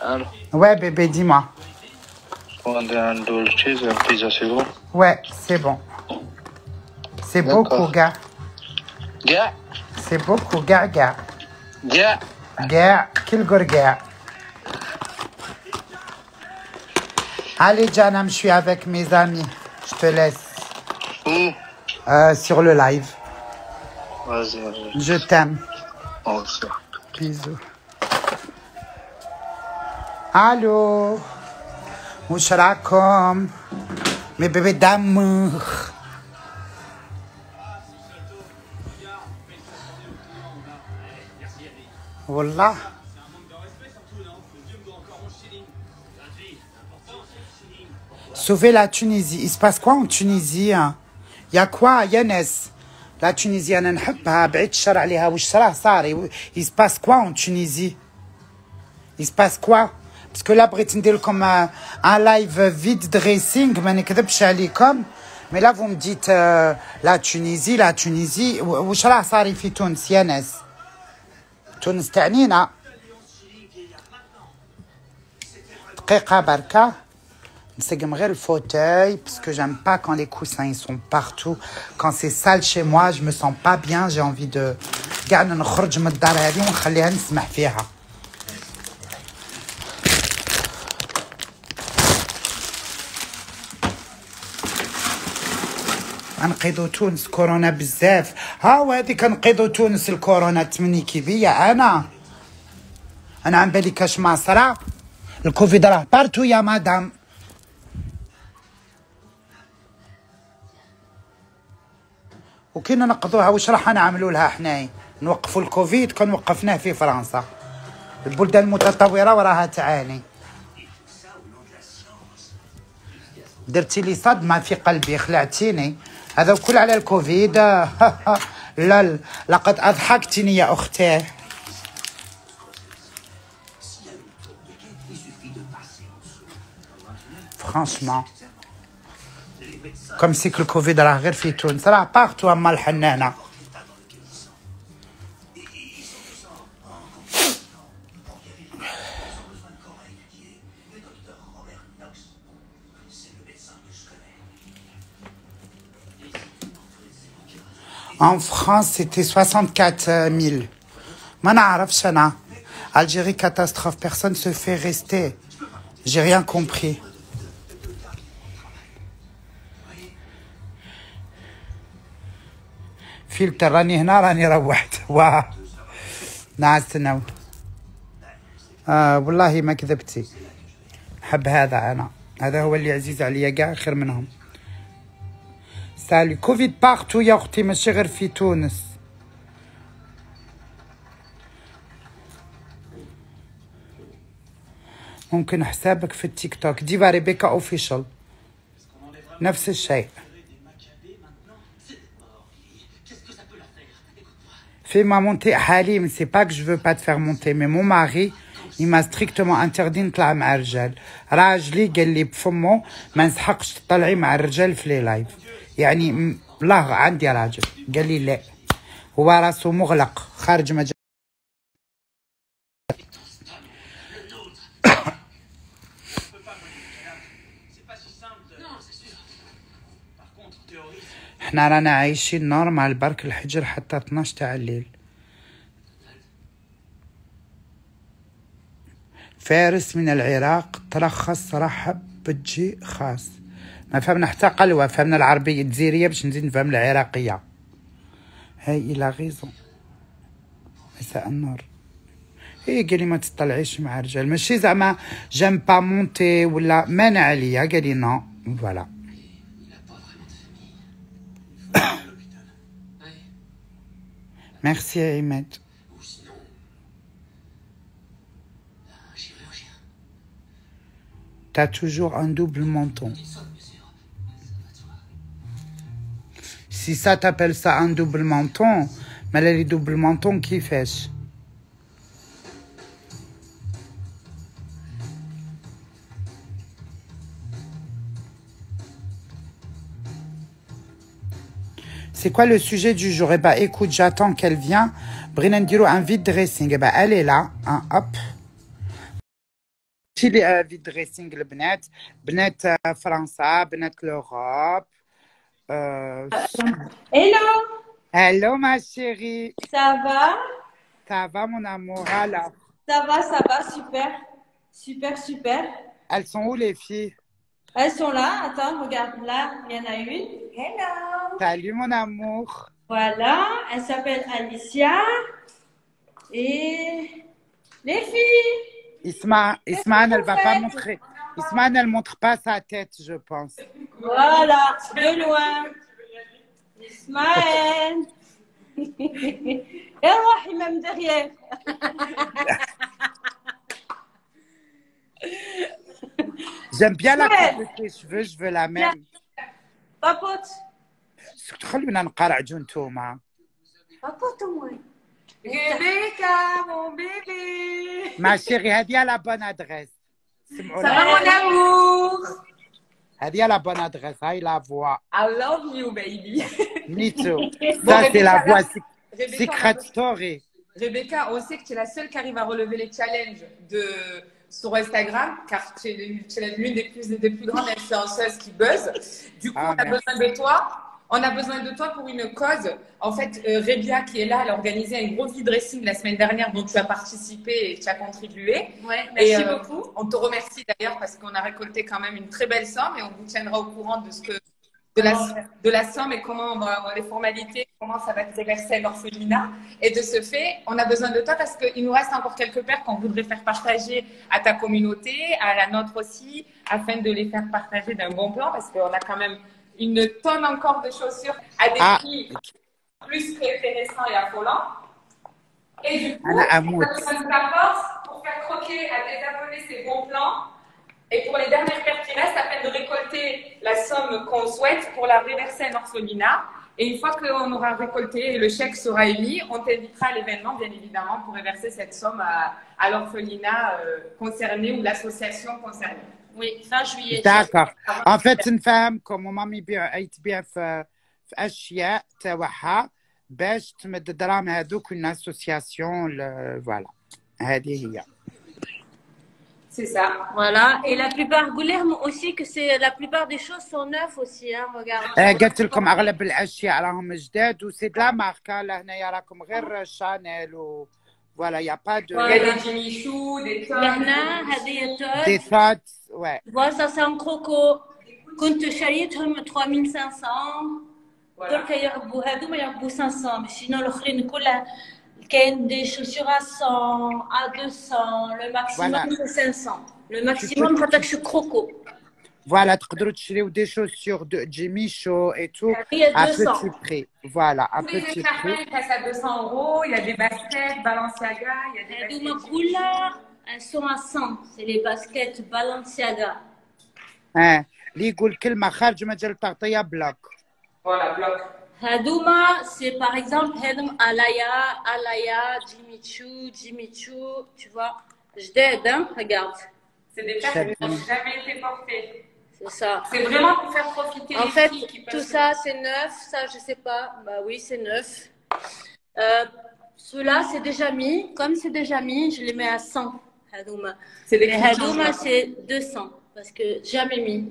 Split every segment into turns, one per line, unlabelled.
Alors,
Ouais, bébé, dis-moi.
commander un dolce, un pizza, c'est bon?
Ouais, c'est bon. C'est beaucoup, gars.
Gars,
C'est beaucoup, gars.
gars.
Quel gars. Allez, Janam, je suis avec mes amis. Je te laisse.
Où?
Sur le live.
Vas-y.
Je t'aime.
Aussi.
Bisous. Allô? وش راكم؟ mes bébés d'amour. Wallah. Sauver la Tunisie. Il se passe quoi en Tunisie? Il y a quoi, Yanes? La Tunisie, أنا نحبها بعيد الشر عليها وش راه صار. Il se passe quoi en Tunisie? Il se passe quoi? Parce que là, بغيت ندير لكم un live vide dressing, ما نكذبش عليكم. Mais là, vous me dites la Tunisie. وش راه صار في تونس يا ناس؟ تونس تعنينا. دقيقة بركة. نسقم غير الفوتeuil parce que j'aime pas quand les coussins ils sont partout. Quand c'est sale chez moi, je me sens pas bien, j'ai envie de قاعد نخرج من الدار هذه ونخليها نسمح فيها. نقيضوا تونس كورونا بزاف. ها وهذه كنقيضوا تونس الكورونا تمنيكي بيا انا عن بالي كاش ما صرا الكوفيد راه بارتو يا مدام. وكي نقضوها واش راح نعملوا لها حنايا؟ نوقفوا الكوفيد كان وقفناه في فرنسا. البلدان المتطوره وراها تعاني. درتي لي صدمه في قلبي خلعتيني. هذا كل على الكوفيد. لا لقد اضحكتني يا اختي. فرانشمون كوم سي كو الكوفيد راه غير في تونس راه بارتو اما الحنانه. En France, c'était 64 000. Algérie, catastrophe. Personne ne se fait rester. J'ai rien compris. فلتر راني هنا راني روحت. واه نعسنا. والله ما كذبتي. حب هذا أنا. هذا هو اللي عزيز عليا كاع خير منهم. سالي كوفيد بارتو يا اختي ماشي غير في تونس. ممكن حسابك في التيك توك ديفا ريبيكا اوفيشال نفس الشيء. Fais-moi monter حليم. C'est pas que je veux pas te faire monter mais mon mari il m'a strictement interdit نطلع مع الرجال. راجلي قال لي بفمو ما نسحقش تطلعي مع الرجال في لي لايف. يعني لا عندي راجل قال لي لا هو راسه مغلق خارج مجال. احنا رانا عايشين نورمال برك الحجر حتى 12 تاع الليل. فارس من العراق ترخص رحب بتجي خاص. ما فهمنا حتى قلوة. فهمنا العربية الجزيرية باش نزيد نفهم العراقية. هاي إلى غيزون. مساء النور. هي قالي ما تطلعيش مع رجال ماشي زعما جام با مونتي ولا مانع عليا قالي نو فوالا. ميرسي يا عماد. T'as toujours un double menton. Si ça t'appelle ça un double menton, mais les double menton كيفاش؟ C'est quoi le sujet du jour? Eh ben, écoute, j'attends qu'elle vienne. بغينا نديرو un vide dressing. Eh ben, elle est là. Hein, hop. شيلي vide dressing البنات. بنات فرنسا، بنات l'Europe.
Hello,
Hello, ma chérie.
ça va?
Ça va, mon amour? Alors,
Ça va, super. Super, super.
elles sont où, les filles?
Elles sont là, attends, regarde, là, il y en a une. Hello.
Salut, mon amour.
Voilà, elle s'appelle Alicia. Et les filles,
Isma, elle
que
ne
vous
va pas
faites?
montrer. Isma, elle montre pas sa tête, je pense.
Voilà, de loin. Ismaël. Et Rohi, même derrière.
J'aime bien la
Ouais.
coupe de tes cheveux, je veux la même.
Papote.
خلونا نقرعجوا نتوما.
Papote au moins.
Rebecca, mon bébé.
Ma chérie, هذه à la bonne adresse.
Ça va mon amour?
هذه à la bonne adresse. Aïe, la voix.
I love you, baby.
Me too.
Bon,
Ça, c'est la
Rebecca,
voix
Rebecca,
Secret Story.
Rebecca, on sait que tu es la seule qui arrive à relever les challenges sur Instagram, car tu es l'une des plus grandes influenceuses qui buzz. Du coup,
Ah,
on a
merci.
besoin de toi. On a besoin de toi pour une cause. En fait, Rebia, qui est là, elle a organisé un gros vide dressing la semaine dernière dont tu as participé et tu as contribué.
Ouais, merci
Et,
beaucoup.
On te remercie d'ailleurs parce qu'on a récolté quand même une très belle somme et on vous tiendra au courant de la somme et comment les formalités, comment ça va être reversé à l'orphelinat. Et de ce fait, on a besoin de toi parce qu'il nous reste encore quelques paires qu'on voudrait faire partager à ta communauté, à la nôtre aussi, afin de les faire partager d'un bon plan parce qu'on a quand même une tonne encore de chaussures à des prix plus qu'intéressants et affolants. Et du coup,
أنا
ça
أموت.
nous apporte pour faire croquer à des abonnés ces bons plans et pour les dernières paires qui restent, afin de récolter la somme qu'on souhaite pour la reverser à un orphelinat. Et une fois qu'on aura récolté et le chèque sera émis, on t'invitera à l'événement, bien évidemment, pour reverser cette somme à l'orphelinat concerné ou l'association concernée.
Oui, fin juillet.
D'accord. En fait, نفهمكم ومامي تبيع في أشياء تاعها باش تمد الدراهم هذوك une association voilà. هذه هي.
C'est ça.
Voilà, et la plupart, Goulem aussi, que c'est la plupart des choses sont neuves aussi, hein, regarde.
قلت لكم اغلب الاشياء راهم جداد وسي د لا ماركه لهنايا راكم غير شانيل و فوالا يا با دو
Il y a des Jimmy Choo, des Toms,
لهنا هذه
دي
توت
ثوت ouais.
فوالا ça c'est un croco كنت شريتهم 3500 درك يعبوا هذوما يعبوا 500 mais sinon الاخرين كلها كاين des chaussures à 100 à 200 le maximum
Voilà.
c'est 500 le maximum خاطرش croco.
Voilà, تقدروا تشريو des chaussures de Jimmy Choo et tout
Il y a
à
200.
petit prix. Voilà, à
tous les
petit
éclats
prix.
ils passent à 200 €. Il y a des baskets, Balenciaga, il y a des
هذوما
baskets.
كلها elles sont à 100 c'est les baskets Balenciaga.
اللي يقول كلمه خارج مجال التغطيه بلوك.
Voilà, bloc.
Hadouma, c'est par exemple Hadoum Alaya, Jimmy Choo, tu vois. Je t'aide, hein, regarde.
C'est des paires qui n'ont jamais été portées.
C'est ça.
C'est vraiment pour faire profiter
En
les
fait,
filles qui peuvent
tout ça, c'est neuf. Ça, je sais pas. Bah oui, c'est neuf. Ceux-là, c'est déjà mis. Comme c'est déjà mis, je les mets à 100. Hadouma.
C'est des
Mais
clients
Hadouma,
changeants.
c'est 200. Parce que jamais mis.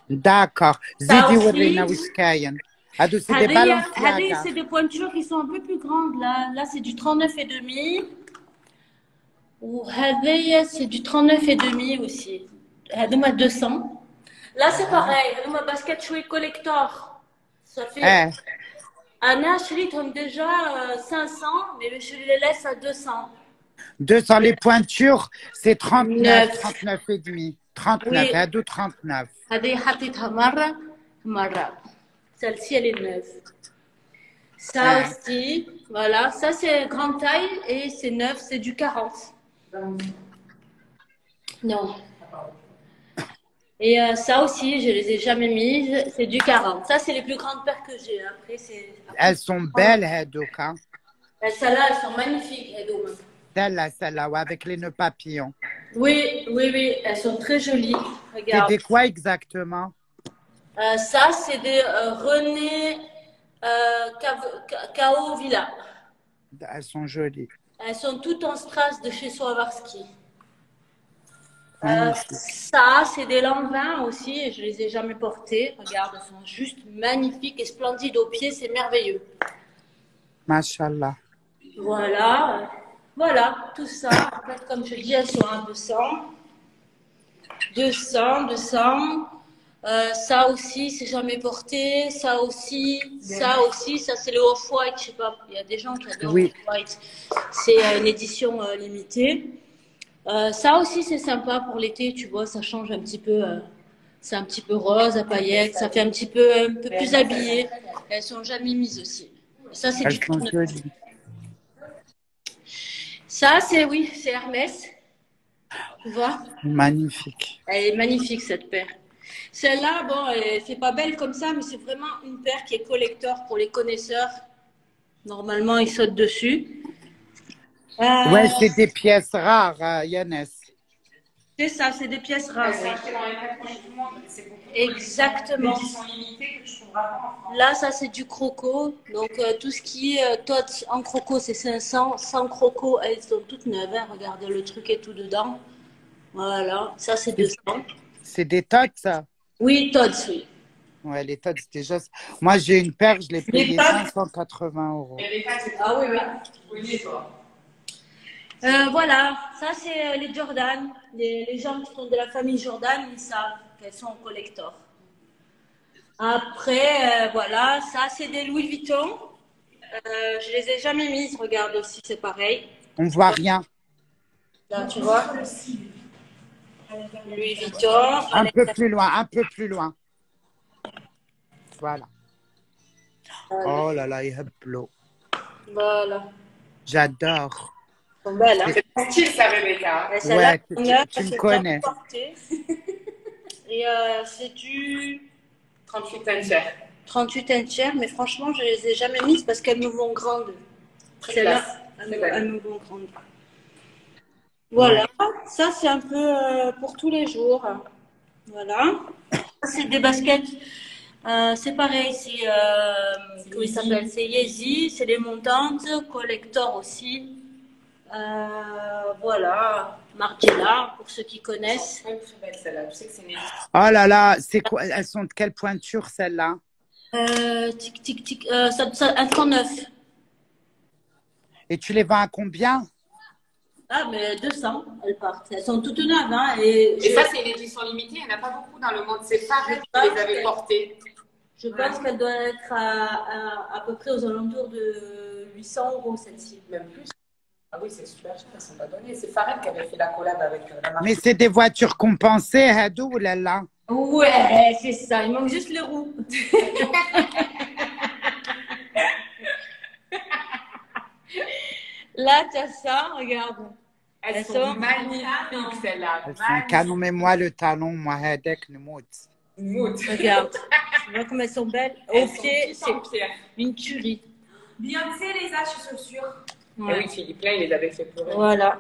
D'accord. زيدي
aussi.
ورينا واش كاين. هادو سي دي
Hadaya,
بالونسياغا.
c'est des pointures qui sont un peu plus grandes. Là c'est du 39,5. Ou Hadaya, c'est du 39,5 aussi. Hadouma 200. Là, c'est pareil. Hadouma basket choué collector. Ça fait. Anna, je déjà 500, mais je les laisse à 200.
200 les pointures, c'est 39,
Neuf.
39 et demi. 39,
Oui.
هادو 39.
Hadaya, حطيتها مرة. Celle-ci, elle est neuve. Ça aussi, voilà. Ça, c'est grande taille et c'est neuf, c'est du 40. Non. Et ça aussi, je les ai jamais mises, c'est du 40. Ça, c'est les plus grandes paires que j'ai. Après, c'est.
Elles sont belles هادوك. Hein.
Celles-là, elles sont magnifiques, Edoum.
Celle-là, ouais, avec les nœuds papillons.
Oui, elles sont très jolies.
C'est
Regarde.
des quoi exactement?
Ça, c'est des René Kao Villa.
Elles sont jolies.
Elles sont toutes en strass de chez Swarovski.
Magnifiques.
Ça, c'est des lambins aussi, et je les ai jamais portés. Regarde, elles sont juste magnifiques et splendides aux pieds, c'est merveilleux.
Mashallah.
Voilà, voilà, tout ça. En fait, comme je dis, elles sont à 200. 200. Ça aussi, c'est jamais porté. Ça aussi, ça c'est le Off-White. Je sais pas, il y a des gens qui adorent
Oui.
Off-White. C'est une édition limitée. Ça aussi, c'est sympa pour l'été, tu vois, ça change un petit peu. C'est un petit peu rose à paillettes, ça fait un peu plus habillé. Elles sont jamais mises aussi. Ça, c'est
Elles
du
sont
39.
jolies.
Ça, c'est Hermès. Tu vois?
Magnifique.
Elle est magnifique, cette paire. Celle-là, bon, c'est pas belle comme ça, mais c'est vraiment une paire qui est collector pour les connaisseurs. Normalement, ils sautent dessus.
Ouais, c'est des pièces rares, Yannès.
C'est ça, c'est des pièces rares.
Elles sont
Oui.
achetées dans les 4 coins du monde. C'est beaucoup.
Exactement.
Des éditions limitées que je trouve vraiment en France.
Là, ça, c'est du croco. Donc, tout ce qui est tots en croco, c'est 500. Sans croco, elles sont toutes neuves. Hein. Regardez, le truc est tout dedans. Voilà. Ça, c'est 200.
C'est des tots, ça?
Oui, tots, oui.
Ouais, les tots, déjà. Moi, j'ai une paire, je l'ai payée
tots.
580 €.
Et les 4, c'est
Ah oui, oui.
oui, et toi.
Voilà, ça c'est les Jordan. Les gens qui sont de la famille Jordan, ils savent qu'elles sont en collector. Après, voilà, ça c'est des Louis Vuitton. Je les ai jamais mises, regarde aussi, c'est pareil.
On voit rien.
Là, tu vois. Louis Vuitton.
Un peu plus loin, un peu plus loin. Voilà. Oh là là, Yhablo.
Voilà.
J'adore.
Elles sont belles, hein.
C'est ton style, ça, Rebecca.
Et celle-là,
Ouais, tu me connais.
Et c'est du
38 inchères.
38 inchères, mais franchement, je les ai jamais mises parce qu'elles me vont grandes.
Très
Celles-là,
classe.
elles me vont grandes. Voilà, ça c'est un peu pour tous les jours. Voilà. Ça, c'est des baskets. C'est pareil, c'est comment il s'appelle? C'est Yeezy, c'est les montantes, collector aussi. Voilà, Margiela, pour ceux qui connaissent.
Très belle, celle-là. Je sais que c'est une édition.
Oh là là, c'est quoi? Elles sont de quelle pointure, celles-là?
Tic, tic, tic, un 39.
Et tu les vends à combien?
Ah, mais 200, elles partent. Elles sont toutes neuves. Hein,
Et ça, c'est une édition limitée. Il n'y en a pas beaucoup dans le monde. C'est pareil que les avez portées.
Je pense qu'elle doit être à peu près aux alentours de 800 €, celle-ci.
Même plus. Ah oui, c'est super cher, elles sont pas données. C'est Pharrell qui avait fait la collab avec la marque.
Mais c'est des voitures compensées, Hadou, là là.
Ouais, c'est ça. Il manque juste les roues. Là, tu as ça, regarde.
Elles sont magnifiques, celles-là.
Elles sont canon, mais moi, le talon, moi, Hadek, ne mout.
Regarde. Tu vois comme elles sont belles. Au pied, c'est une tuerie.
Beyoncé les a chez chaussures.
Ouais.
Et oui, Philippe, là, il les avait fait pour elle.
Voilà.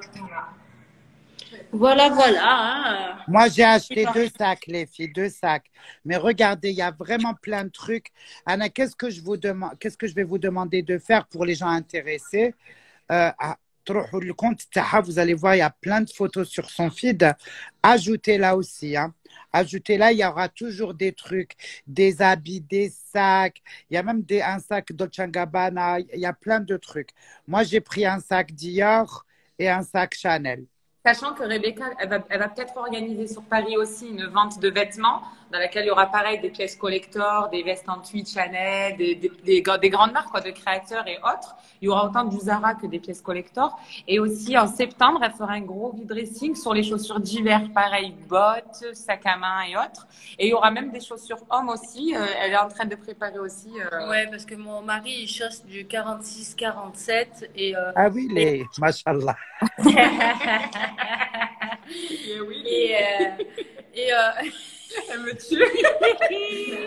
Voilà. Hein.
Moi, j'ai acheté 2 sacs, les filles, 2 sacs. Mais regardez, il y a vraiment plein de trucs. Anna, qu'est-ce que je vais vous demander de faire pour les gens intéressés? Le compte Taha, vous allez voir, il y a plein de photos sur son feed. Ajoutez-la aussi. Hein. Ajoutez-la, il y aura toujours des trucs, des habits, des sacs. Il y a même un sac Dolce & Gabbana. Il y a plein de trucs. Moi, j'ai pris un sac Dior et un sac Chanel.
Sachant que Rebecca, elle va peut-être organiser sur Paris aussi une vente de vêtements dans laquelle il y aura pareil des pièces collector, des vestes en tweed Chanel, des grandes marques quoi, de créateurs et autres. Il y aura autant du Zara que des pièces collector. Et aussi en septembre, elle fera un gros vide dressing sur les chaussures d'hiver, pareil, bottes, sacs à main et autres. Et il y aura même des chaussures hommes aussi. Elle est en train de préparer aussi.
Ouais, parce que mon mari, il chausse du 46-47 et
Ah oui, les machallah.
Elle me tue.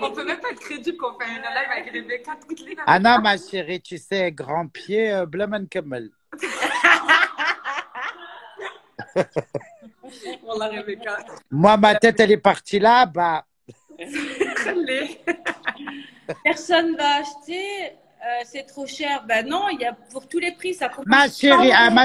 On peut même pas être crédible qu'on fait un live avec Rebecca toutes les deux.
Anna, ma chérie, tu sais, grand pied, blaman kamel.
Wallah, Rebecca.
Moi, ma tête, elle est partie là, bah.
personne va acheter, c'est trop cher. Ben non, il y a pour tous les prix, ça commence.
Ma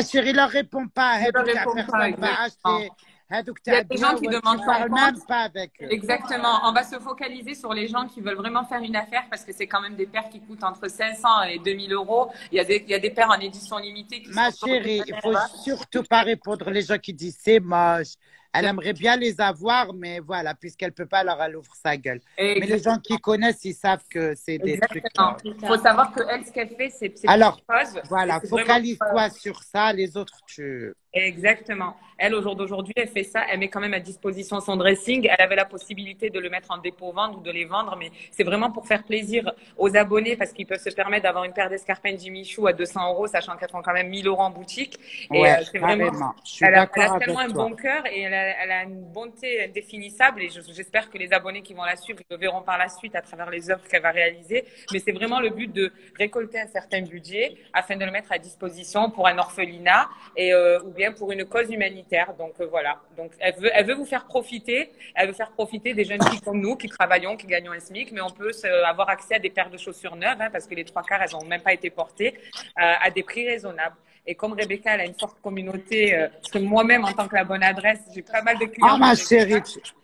chérie, leur réponds pas.
Ne leur réponds pas,
Personne va acheter.
Il y a des gens qui demandent pas
parle même pas avec eux.
Exactement. On va se focaliser sur les gens qui veulent vraiment faire une affaire parce que c'est quand même des paires qui coûtent entre 500 et 2000 euros. Il y a des paires en édition limitée qui
Ma
sont
chérie, il faut surtout pas répondre les gens qui disent c'est moche. Elle aimerait bien les avoir, mais voilà, puisqu'elle peut pas, alors elle ouvre sa gueule.
Exactement.
Mais les gens qui connaissent, ils savent que c'est des
Exactement.
trucs.
Il faut savoir que elle, ce qu'elle fait, c'est
Alors,
chose.
voilà, focalise-toi sur ça, les autres, tu...
Exactement. Elle, au jour d'aujourd'hui, elle fait ça. Elle met quand même à disposition son dressing. Elle avait la possibilité de le mettre en dépôt-vente ou de les vendre, mais c'est vraiment pour faire plaisir aux abonnés parce qu'ils peuvent se permettre d'avoir une paire d'escarpins Jimmy Choo à 200 euros, sachant qu'elles font quand même 1000 euros en boutique. Et
Ouais,
c'est vraiment,
je suis
elle a
d'accord
tellement un
avec toi.
bon cœur et elle a une bonté indéfinissable. Et j'espère que les abonnés qui vont la suivre le verront par la suite à travers les œuvres qu'elle va réaliser. Mais c'est vraiment le but de récolter un certain budget afin de le mettre à disposition pour un orphelinat et ou bien pour une cause humanitaire. Donc voilà. Donc elle veut vous faire profiter. Elle veut faire profiter des jeunes filles comme nous qui travaillons, qui gagnons un SMIC, mais on peut avoir accès à des paires de chaussures neuves parce que les 3/4 elles n'ont même pas été portées à des prix raisonnables. Et comme Rebecca, elle a une forte communauté, parce que moi-même, en tant que la bonne adresse, j'ai pas mal de clients.
Oh ma chérie,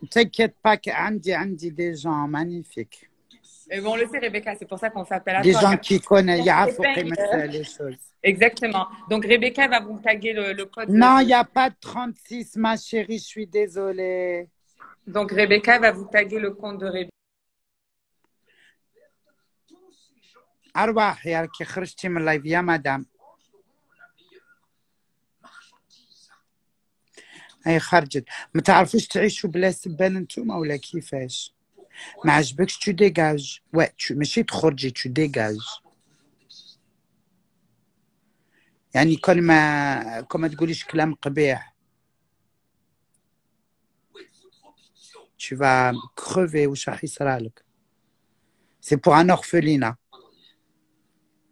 t'inquiète pas qu'Andy des gens magnifiques.
Et bon, on le sait, Rebecca, c'est pour ça qu'on s'appelle à
Des
toi.
gens qui connaissent, il y a faut mettre les choses.
Exactement. Donc, Rebecca va vous taguer le code.
Non, il n'y a pas de 36, ma chérie, je suis désolée.
Donc, Rebecca va vous taguer le compte de Rebecca.
أرواح يا ركي خرجتي من اللايف يا مدام. هي خرجت. ما تعرفوش تعيشوا بلا سبان انتوما ولا كيفاش؟ ما عجبكش تو ديجاج. ماشي تخرجي تو ديجاج. يعني كل ما تقوليش كلام قبيح. Tu vas crever وش راح يصرالك. C'est pour un orphelinat.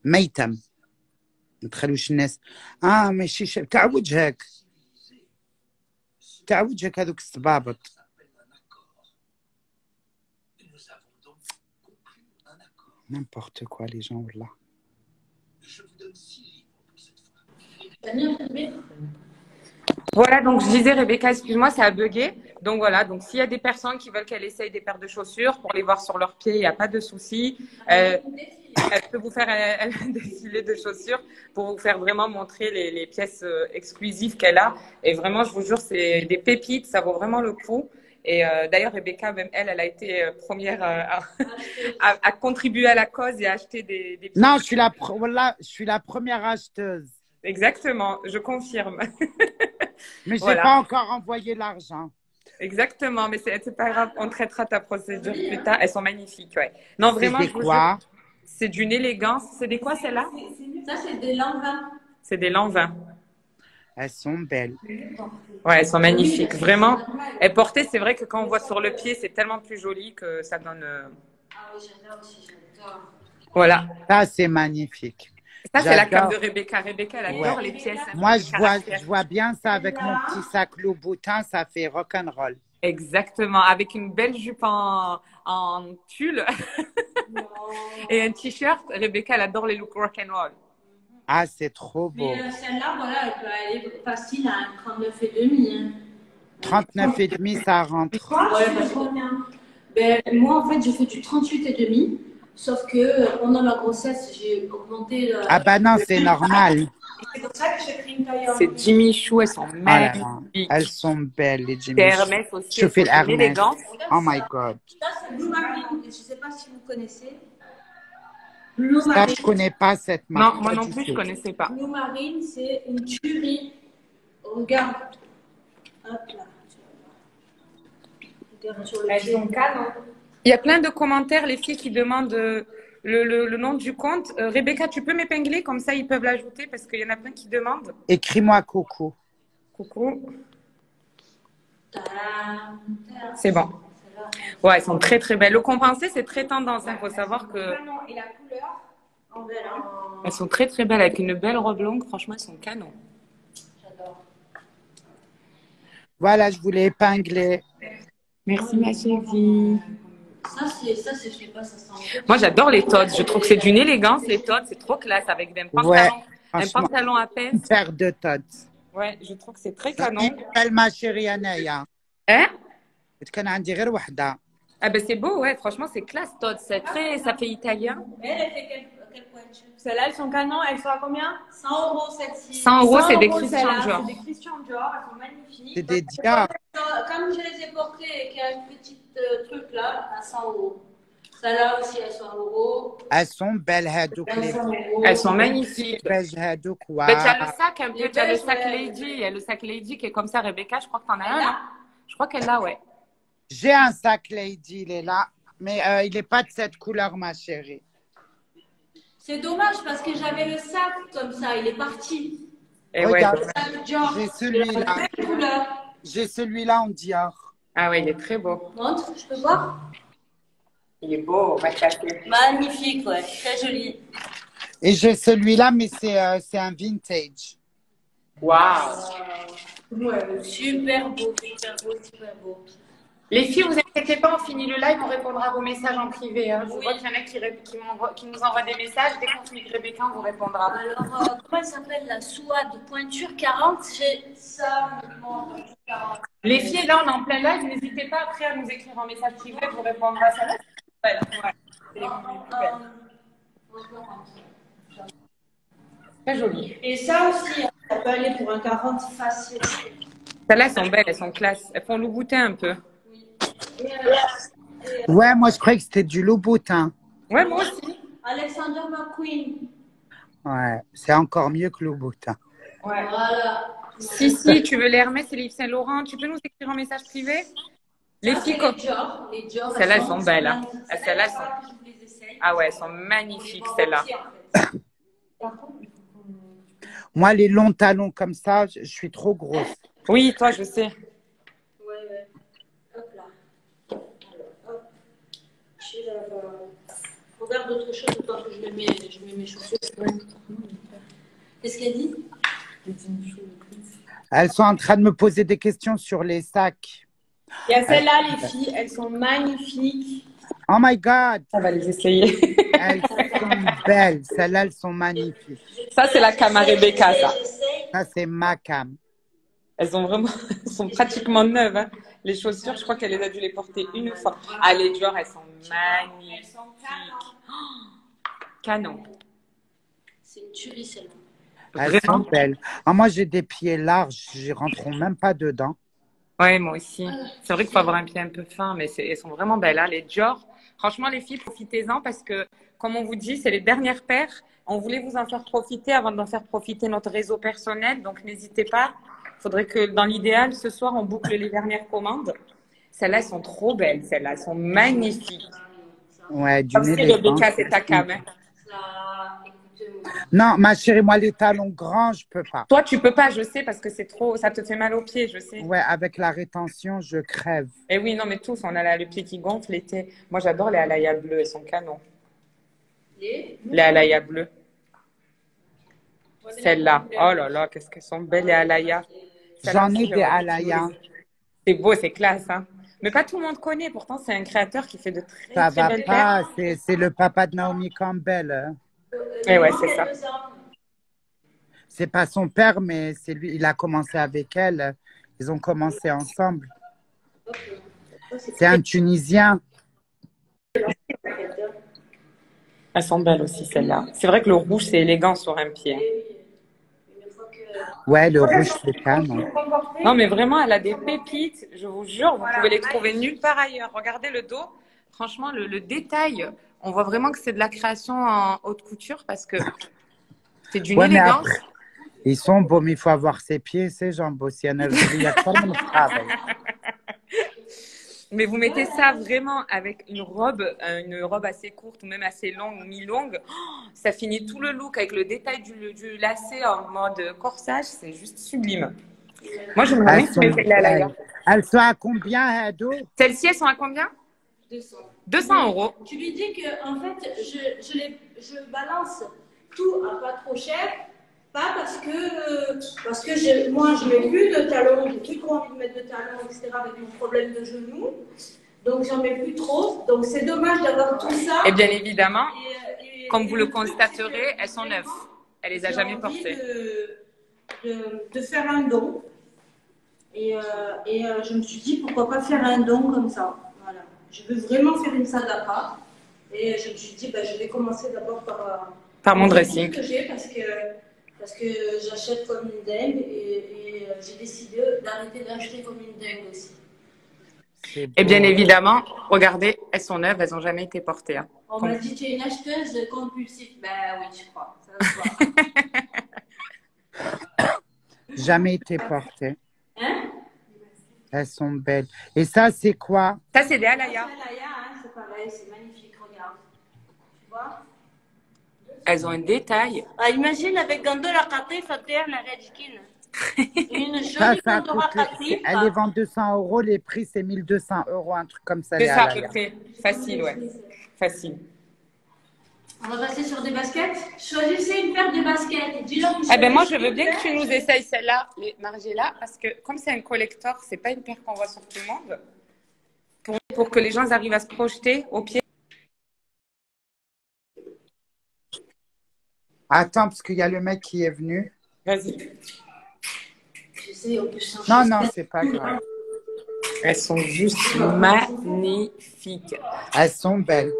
ميتم. ما تخلوش الناس ماشي تاع وجهك. تاع وجهك هذوك الصبابط. N'importe quoi les gens là.
Voilà, donc je disais, Rebecca, excuse-moi, ça a bugué. Donc voilà, donc s'il y a des personnes qui veulent qu'elle essaye des paires de chaussures pour les voir sur leurs pieds, il n'y a pas de souci. Elle peut vous faire un défilé de chaussures pour vous faire vraiment montrer les pièces exclusives qu'elle a. Et vraiment, je vous jure, c'est des pépites, ça vaut vraiment le coup. Et d'ailleurs, Rebecca, même elle a été première à contribuer à la cause et à acheter des pièces.
Non, je suis la première acheteuse.
Exactement, je confirme.
Mais je n'ai pas encore envoyé l'argent.
Exactement, mais c'est pas grave, on traitera ta procédure plus tard. Elles sont magnifiques, ouais. Non, vraiment,
c'est quoi?
C'est d'une élégance. C'est des quoi, celles-là?
Ça, c'est des lanvins.
C'est des lanvins.
Elles sont belles.
Ouais, elles sont magnifiques. Vraiment. Et portées, c'est vrai que quand on voit sur le pied, c'est tellement plus joli que ça donne.
Ah oui, j'adore aussi, j'adore.
Voilà.
Ça, c'est magnifique.
Ça, c'est la cape de Rebecca. Rebecca, elle adore les pièces.
Moi, je vois bien ça avec mon petit sac Louboutin, ça fait rock'n'roll.
Exactement. Avec une belle jupe en tulle et un t-shirt. Rebecca, elle adore les looks rock'n'roll.
Ah, c'est trop beau.
Mais celle-là, voilà, elle est facile à 39,5. Hein.
39,5, ça rentre.
Ouais, parce que, moi, en fait, je fais du 38,5. Sauf que pendant ma grossesse, j'ai augmenté.
Ah bah non, c'est normal.
C'est pour ça que j'ai pris une taille.
C'est Jimmy Choo, elles sont magnifiques.
Elles sont belles, les Jimmy
Choo. Hermès aussi.
Je fais l'Hermès. Oh my God.
Ça, c'est Blue Marine. Je ne sais pas si vous connaissez.
Ça, je ne connais pas cette marque.
Non, moi non plus, je ne connaissais pas.
Blue Marine, c'est une tuerie. Regarde. Hop là. Regarde sur le pied.
Il y a plein de commentaires, les filles qui demandent le nom du compte. Rebecca, tu peux m'épingler, comme ça ils peuvent l'ajouter parce qu'il y en a plein qui demandent.
Écris-moi coucou.
Coucou. C'est bon. Ouais, elles sont très très belles. Le compensé, c'est très tendance. Il faut savoir que.
Et la couleur en vert.
Elles sont très très belles avec une belle robe longue. Franchement, elles sont canons.
J'adore.
Voilà, je voulais épingler.
Merci ma chérie.
Ça, c'est, je sais pas, ça sent.
Moi, j'adore les Todds. Je trouve que c'est d'une élégance, les Todds. C'est trop classe avec un
Ouais,
un
franchement,
pantalon à pince.
une paire de tots.
Ouais, je trouve que c'est très canon.
belle ma chérie Anaya.
Hein?
كان عندي غير وحده.
Ah ben c'est beau, ouais. Franchement, c'est classe, Todds. C'est très, ça fait italien.
Elle fait quelle pointure?
Celles-là, elles sont canon. Elles sont à combien?
100 € celle-ci.
100 €, c'est des
100 €
Christian
celles-là.
Dior.
C'est des Christian Dior. Elles sont magnifiques.
C'est des dias.
Comme je les ai portées et qu'il y a une petite truc là, à 100 €. Celle-là aussi à 100 €.
Elles sont belles هادوك
À
les
100 €.
Elles sont magnifiques.
beige هادوك
Mais tu as le
واو.
sac un peu, tu as le
beige,
sac
ouais.
Lady. Il y a le sac Lady qui est comme ça, Rebecca. Je crois que t'en as un, non? Je crois qu'elle l'a, ouais.
J'ai un sac Lady, il est là, mais il n'est pas de cette couleur, ma chérie.
C'est dommage parce que j'avais le sac comme ça, il est parti.
Et ouais.
Regarde,
Le sac Dior.
j'ai celui-là.
Belle couleur.
J'ai celui-là en Dior.
Ah ouais, il est très beau.
Montre, je peux voir?
Il est beau, on va cacher.
Magnifique, ouais, très joli.
Et j'ai celui-là, mais c'est un vintage.
Waouh.
Ouais, super beau, super beau, super beau.
Les filles, vous inquiétez pas, on finit le live, on répondra à vos messages en privé. Hein. Je vois qu'il y en a qui nous envoient des messages. Dès qu'on finit avec Rebecca, on vous répondra.
Alors, comment elle s'appelle la Souade pointure 40? J'ai ça, uniquement, pointure 40.
Les filles, là, on est en plein live. N'hésitez pas après à nous écrire en message privé, on vous répondra. Ça va? Ouais, ouais. C'est les plus belles. Très joli.
Et ça aussi, ça peut aller pour un 40 facile.
Celles-là, elles sont belles, elles sont classe. Elles font nous goûter un peu.
Ouais, moi je croyais que c'était du Louboutin.
Ouais, moi aussi.
Alexander McQueen.
Ouais, c'est encore mieux que Louboutin.
Ouais.
Voilà.
Si, tu veux les Hermès et les Yves Saint Laurent, tu peux nous écrire en message privé? Les
Ça,
filles,
c'est
comme.
les Dior,
Celles-là, elles sont belles. Hein.
Celles-là,
Celles-là,
elles
elles sont.
sont... je vous les essaye.
Ah ouais, elles sont magnifiques, celles-là.
Moi, les longs talons comme ça, je suis trop grosse.
Oui, toi, je sais.
Ouais. Hop là. Alors, hop. Je vais avoir... Regarde autre chose pendant que je mets mes chaussures. Qu'est-ce qu'elle dit?
Elles sont en train de me poser des questions sur les sacs.
Il y a celles-là, les filles. Elles sont magnifiques.
Oh my God,
On va les essayer.
elles sont belles. Celles-là, elles sont magnifiques.
Ça, c'est la cam à Rebecca, ça.
Ça, c'est ma cam.
Elles sont pratiquement neuves. Hein. Les chaussures, je crois qu'elle les a dû les porter une fois. Ah, les Dior, elles sont magnifiques.
Elles sont canon.
Canon.
C'est une tuerie, celle-là.
Elles sont belles. Ah, moi, j'ai des pieds larges. Je rentreront même pas dedans.
Ouais, moi aussi. C'est vrai qu'il faut avoir un pied un peu fin, mais elles sont vraiment belles. Hein. Les Dior, franchement, les filles, profitez-en parce que, comme on vous dit, c'est les dernières paires. On voulait vous en faire profiter avant d'en faire profiter notre réseau personnel. Donc, n'hésitez pas. Il faudrait que, dans l'idéal, ce soir, on boucle les dernières commandes. Celles-là, elles sont trop belles. Celles-là, elles sont magnifiques.
Ouais,
Comme si Rebecca, c'est ta cam. Hein.
Ça, écoutez-moi.
Non, ma chérie, moi, les talons grands, je peux pas.
Toi, tu peux pas, je sais, parce que c'est trop, ça te fait mal aux pieds, je sais.
Ouais, avec la rétention, je crève.
Et oui, non, mais tous, on a là le pied qui gonfle l'été. Moi, j'adore les Alaya bleues, elles sont canons. Les Alaya bleues. Celles-là. Oh là là, qu'est-ce qu'elles sont belles, les Alaya.
J'en ai des Alaya.
C'est beau, c'est classe, hein. Mais pas tout le monde connaît, pourtant, c'est un créateur qui fait de très,
Ça
très
va
belles
pas,
paires.
c'est le papa de Naomi Campbell. Hein.
Et ouais, c'est ça.
C'est pas son père, mais c'est lui. Il a commencé avec elle. Ils ont commencé ensemble. C'est un Tunisien.
Elles sont belles aussi, celles-là. C'est vrai que le rouge, c'est élégant sur un pied.
Ouais, le rouge, c'est canon.
Non, mais vraiment, elle a des pépites. Je vous jure, vous pouvez les trouver nulle part ailleurs. Regardez le dos. Franchement, le détail, on voit vraiment que c'est de la création en haute couture parce que c'est d'une
Ouais, mais
élégance.
après, ils sont beaux, mais il faut avoir ses pieds, ses jambes aussi. Il y a tellement de travail.
Mais vous mettez ça vraiment avec une robe assez courte ou même assez longue ou mi-longue. Oh, ça finit tout le look avec le détail du lacet en mode corsage. C'est juste sublime. Moi, j'aimerais bien que tu la là.
Elles sont à combien, Ado?
Celles-ci, elles sont à combien?
200.
200 euros.
Tu lui dis que en fait, je balance tout à pas trop cher, pas parce que moi je mets plus de talons, j'ai plus trop envie de mettre de talons, etc. avec mon problème de genou.
Donc, j'en mets plus trop. Donc, c'est dommage d'avoir tout ça.
Et bien évidemment,
Et
comme vous le
truc,
constaterez,
c'est que
elles sont neuves. Elle les a
j'ai
jamais
envie
portées.
de faire un don. Et je me suis dit, pourquoi pas faire un don comme ça. Voilà. Je veux vraiment faire une sadaqa. Et je me suis dit, je vais commencer d'abord
Par mon
le
dressing.
que j'ai parce que j'achète comme une dingue et j'ai décidé d'arrêter d'acheter comme une dingue aussi.
C'est
Et bien
beau.
évidemment, regardez, elles sont neuves, elles n'ont jamais été portées. Hein.
On m'a dit, tu es une acheteuse compulsive. Ben oui, je crois. Ça se voit.
Jamais été portées.
Hein?
Elles sont belles. Et ça, c'est quoi?
Ça, c'est des alaya.
C'est pareil, c'est magnifique, regarde. Tu vois?
Elles ont un détail.
Ah, imagine avec Gandola Katifa, la Redjkin. Une
Ça,
jolie Gandola Katifa.
elle les vend 200 €. Les prix, c'est 1200 €, un truc comme ça.
C'est
les
ça à
halal.
peu près. Facile, ouais. Facile.
On va passer sur des baskets. Choisissez une paire de baskets. Dis-leur que
Eh ben moi, je
choisissez
veux
une
bien que
paire.
tu nous essayes celle-là, les Margiela, parce que comme c'est un collector, c'est pas une paire qu'on voit sur tout le monde. Pour que les gens arrivent à se projeter au pied.
Attends, parce qu'il y a le mec qui est venu.
Vas-y.
Je sais, on peut changer.
Non, non, c'est pas grave.
Elles sont juste magnifiques.
Elles sont belles.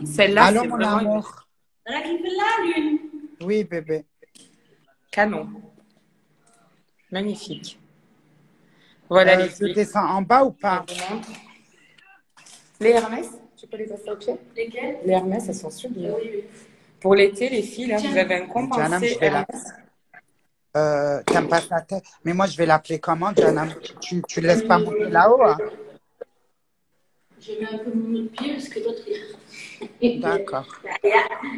Celle-là,
Allô,
c'est
mon
vraiment
amour.
Là, qui fait la lune.
Oui, bébé.
canon. Magnifique. Voilà les
Je
filles.
descends en bas ou pas?
Je vous montre. Les Hermès, tu peux les acheter au pied?
Lesquelles?
Les Hermès, elles sont sublimes.
Oui, oui.
Pour l'été, les filles, là, vous avez un
Janam,
compensé
je vais la-
Hermès.
T'aimes pas sa tête? Mais moi, je vais l'appeler comment, Janam? Tu laisses pas monter là-haut, hein?
Je mets un peu mon pied parce que l'autre, il...
D'accord.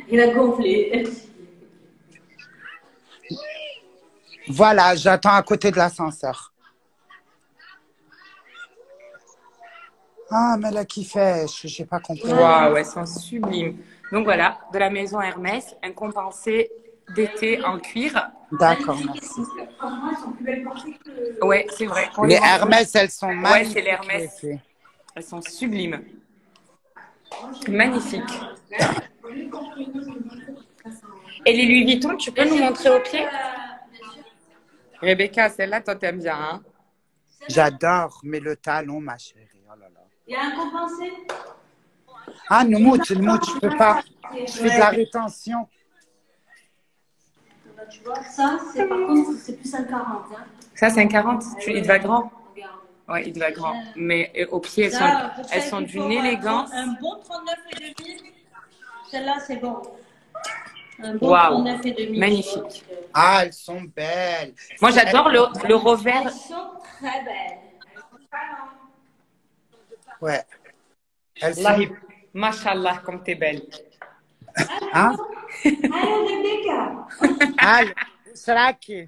il a gonflé.
Voilà, j'attends à côté de l'ascenseur. Ah, mais là, qui fait? Je n'ai pas compris.
Waouh, elles sont sublimes. Donc voilà, de la maison Hermès, un compensé d'été en cuir.
D'accord, merci.
Franchement, elles sont plus belles portées que...
Ouais, c'est vrai. Quand
Les
les gens-
Hermès, elles sont magnifiques.
c'est les Hermès.
les filles.
Elles sont sublimes. Magnifiques. Et les Louis Vuitton, tu peux nous montrer au pied? Rebecca, celle-là, toi, t'aimes bien, hein?
J'adore, mais le talon, ma chérie. Oh là là.
Il y a un compensé?
Ah, le mout, je peux pas. Je fais de la rétention.
Bah, tu vois, ça, c'est par contre, c'est plus un 40. Hein.
Ça, c'est un 40. Il te va grand.
Regarde.
Ouais, il te va grand. Mais au pied,
Ça, pour
elles
celles
sont
qui
d'une
font
élégance.
Un bon 39,5. Celle-là, c'est bon. Un bon
Waouh,
39,5.
magnifique.
Ah, elles sont belles.
Moi, j'adore le revers.
Elles sont très belles.
Ouais. Elles sont...
Wallahi, Mashallah, comme t'es belle.
Hein?
Allô, Rebecca.
Ah, Sraki.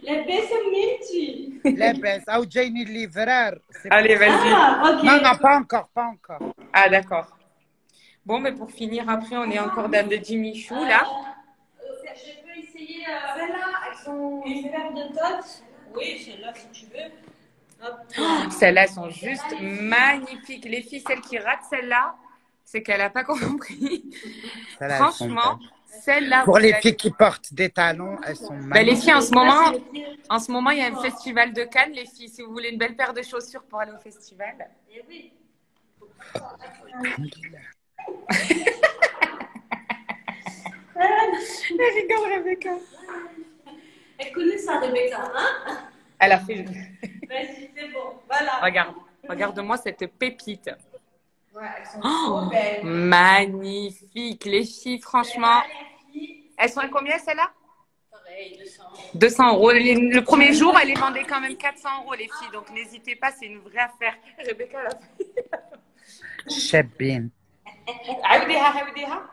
لاباس منتي
لاباس او جايني الليفرار.
Allez, vas-y.
ok.
Non, non, pas encore, pas encore.
Ah, d'accord. Bon, mais pour finir, après, on est encore dans le Jimmy Choo, là.
Je peux essayer celle-là. Elles sont une paire de totes. Oui, celle-là si tu veux. Hop.
Celles-là sont juste magnifiques. Les filles, celles qui ratent celle-là, c'est qu'elle n'a pas compris.
Celles-là, elles sont
Franchement,
belles.
celle-là.
Pour
vous
les
allez-
filles qui portent des talons, elles sont
Ben, les
magnifiques.
filles, en ce moment, il y a un festival de Cannes, les filles. Si vous voulez une belle paire de chaussures pour aller au festival.
Eh oui.
Elle rigole, Rebecca.
Elle connaît ça, Rebecca, hein?
Elle a fait.
Vas-y, c'est bon. Voilà.
Regarde, regarde-moi cette pépite.
Ouais, elles sont trop belles.
Magnifique, les filles, franchement.
Les filles,
Elles sont à combien, celles-là?
pareil, 200.
200 €. Le premier jour, elle les vendait quand même 400 €, les filles. Donc, n'hésitez pas, c'est une vraie affaire. Rebecca, elle a fait.
شابين.
عاوديها عاوديها.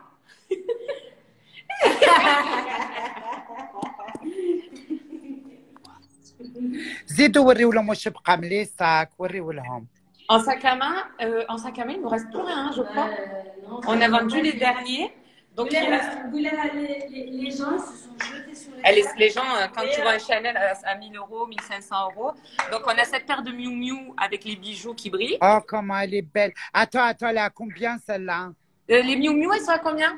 زيدوا وريوا لهم واش بقى من لي ساك، وريوا لهم.
En sac à main, il ne nous reste plus rien, je crois.
Non,
On a vendu les derniers. Donc,
les gens se sont jetés sur les
les gens, quand tu vois un Chanel à 1000 euros, 1500 euros, donc on a cette paire de Miu Miu avec les bijoux qui brillent.
Oh, comment elle est belle. Attends, elle est à combien celle-là?
Les Miu Miu, elles sont à combien?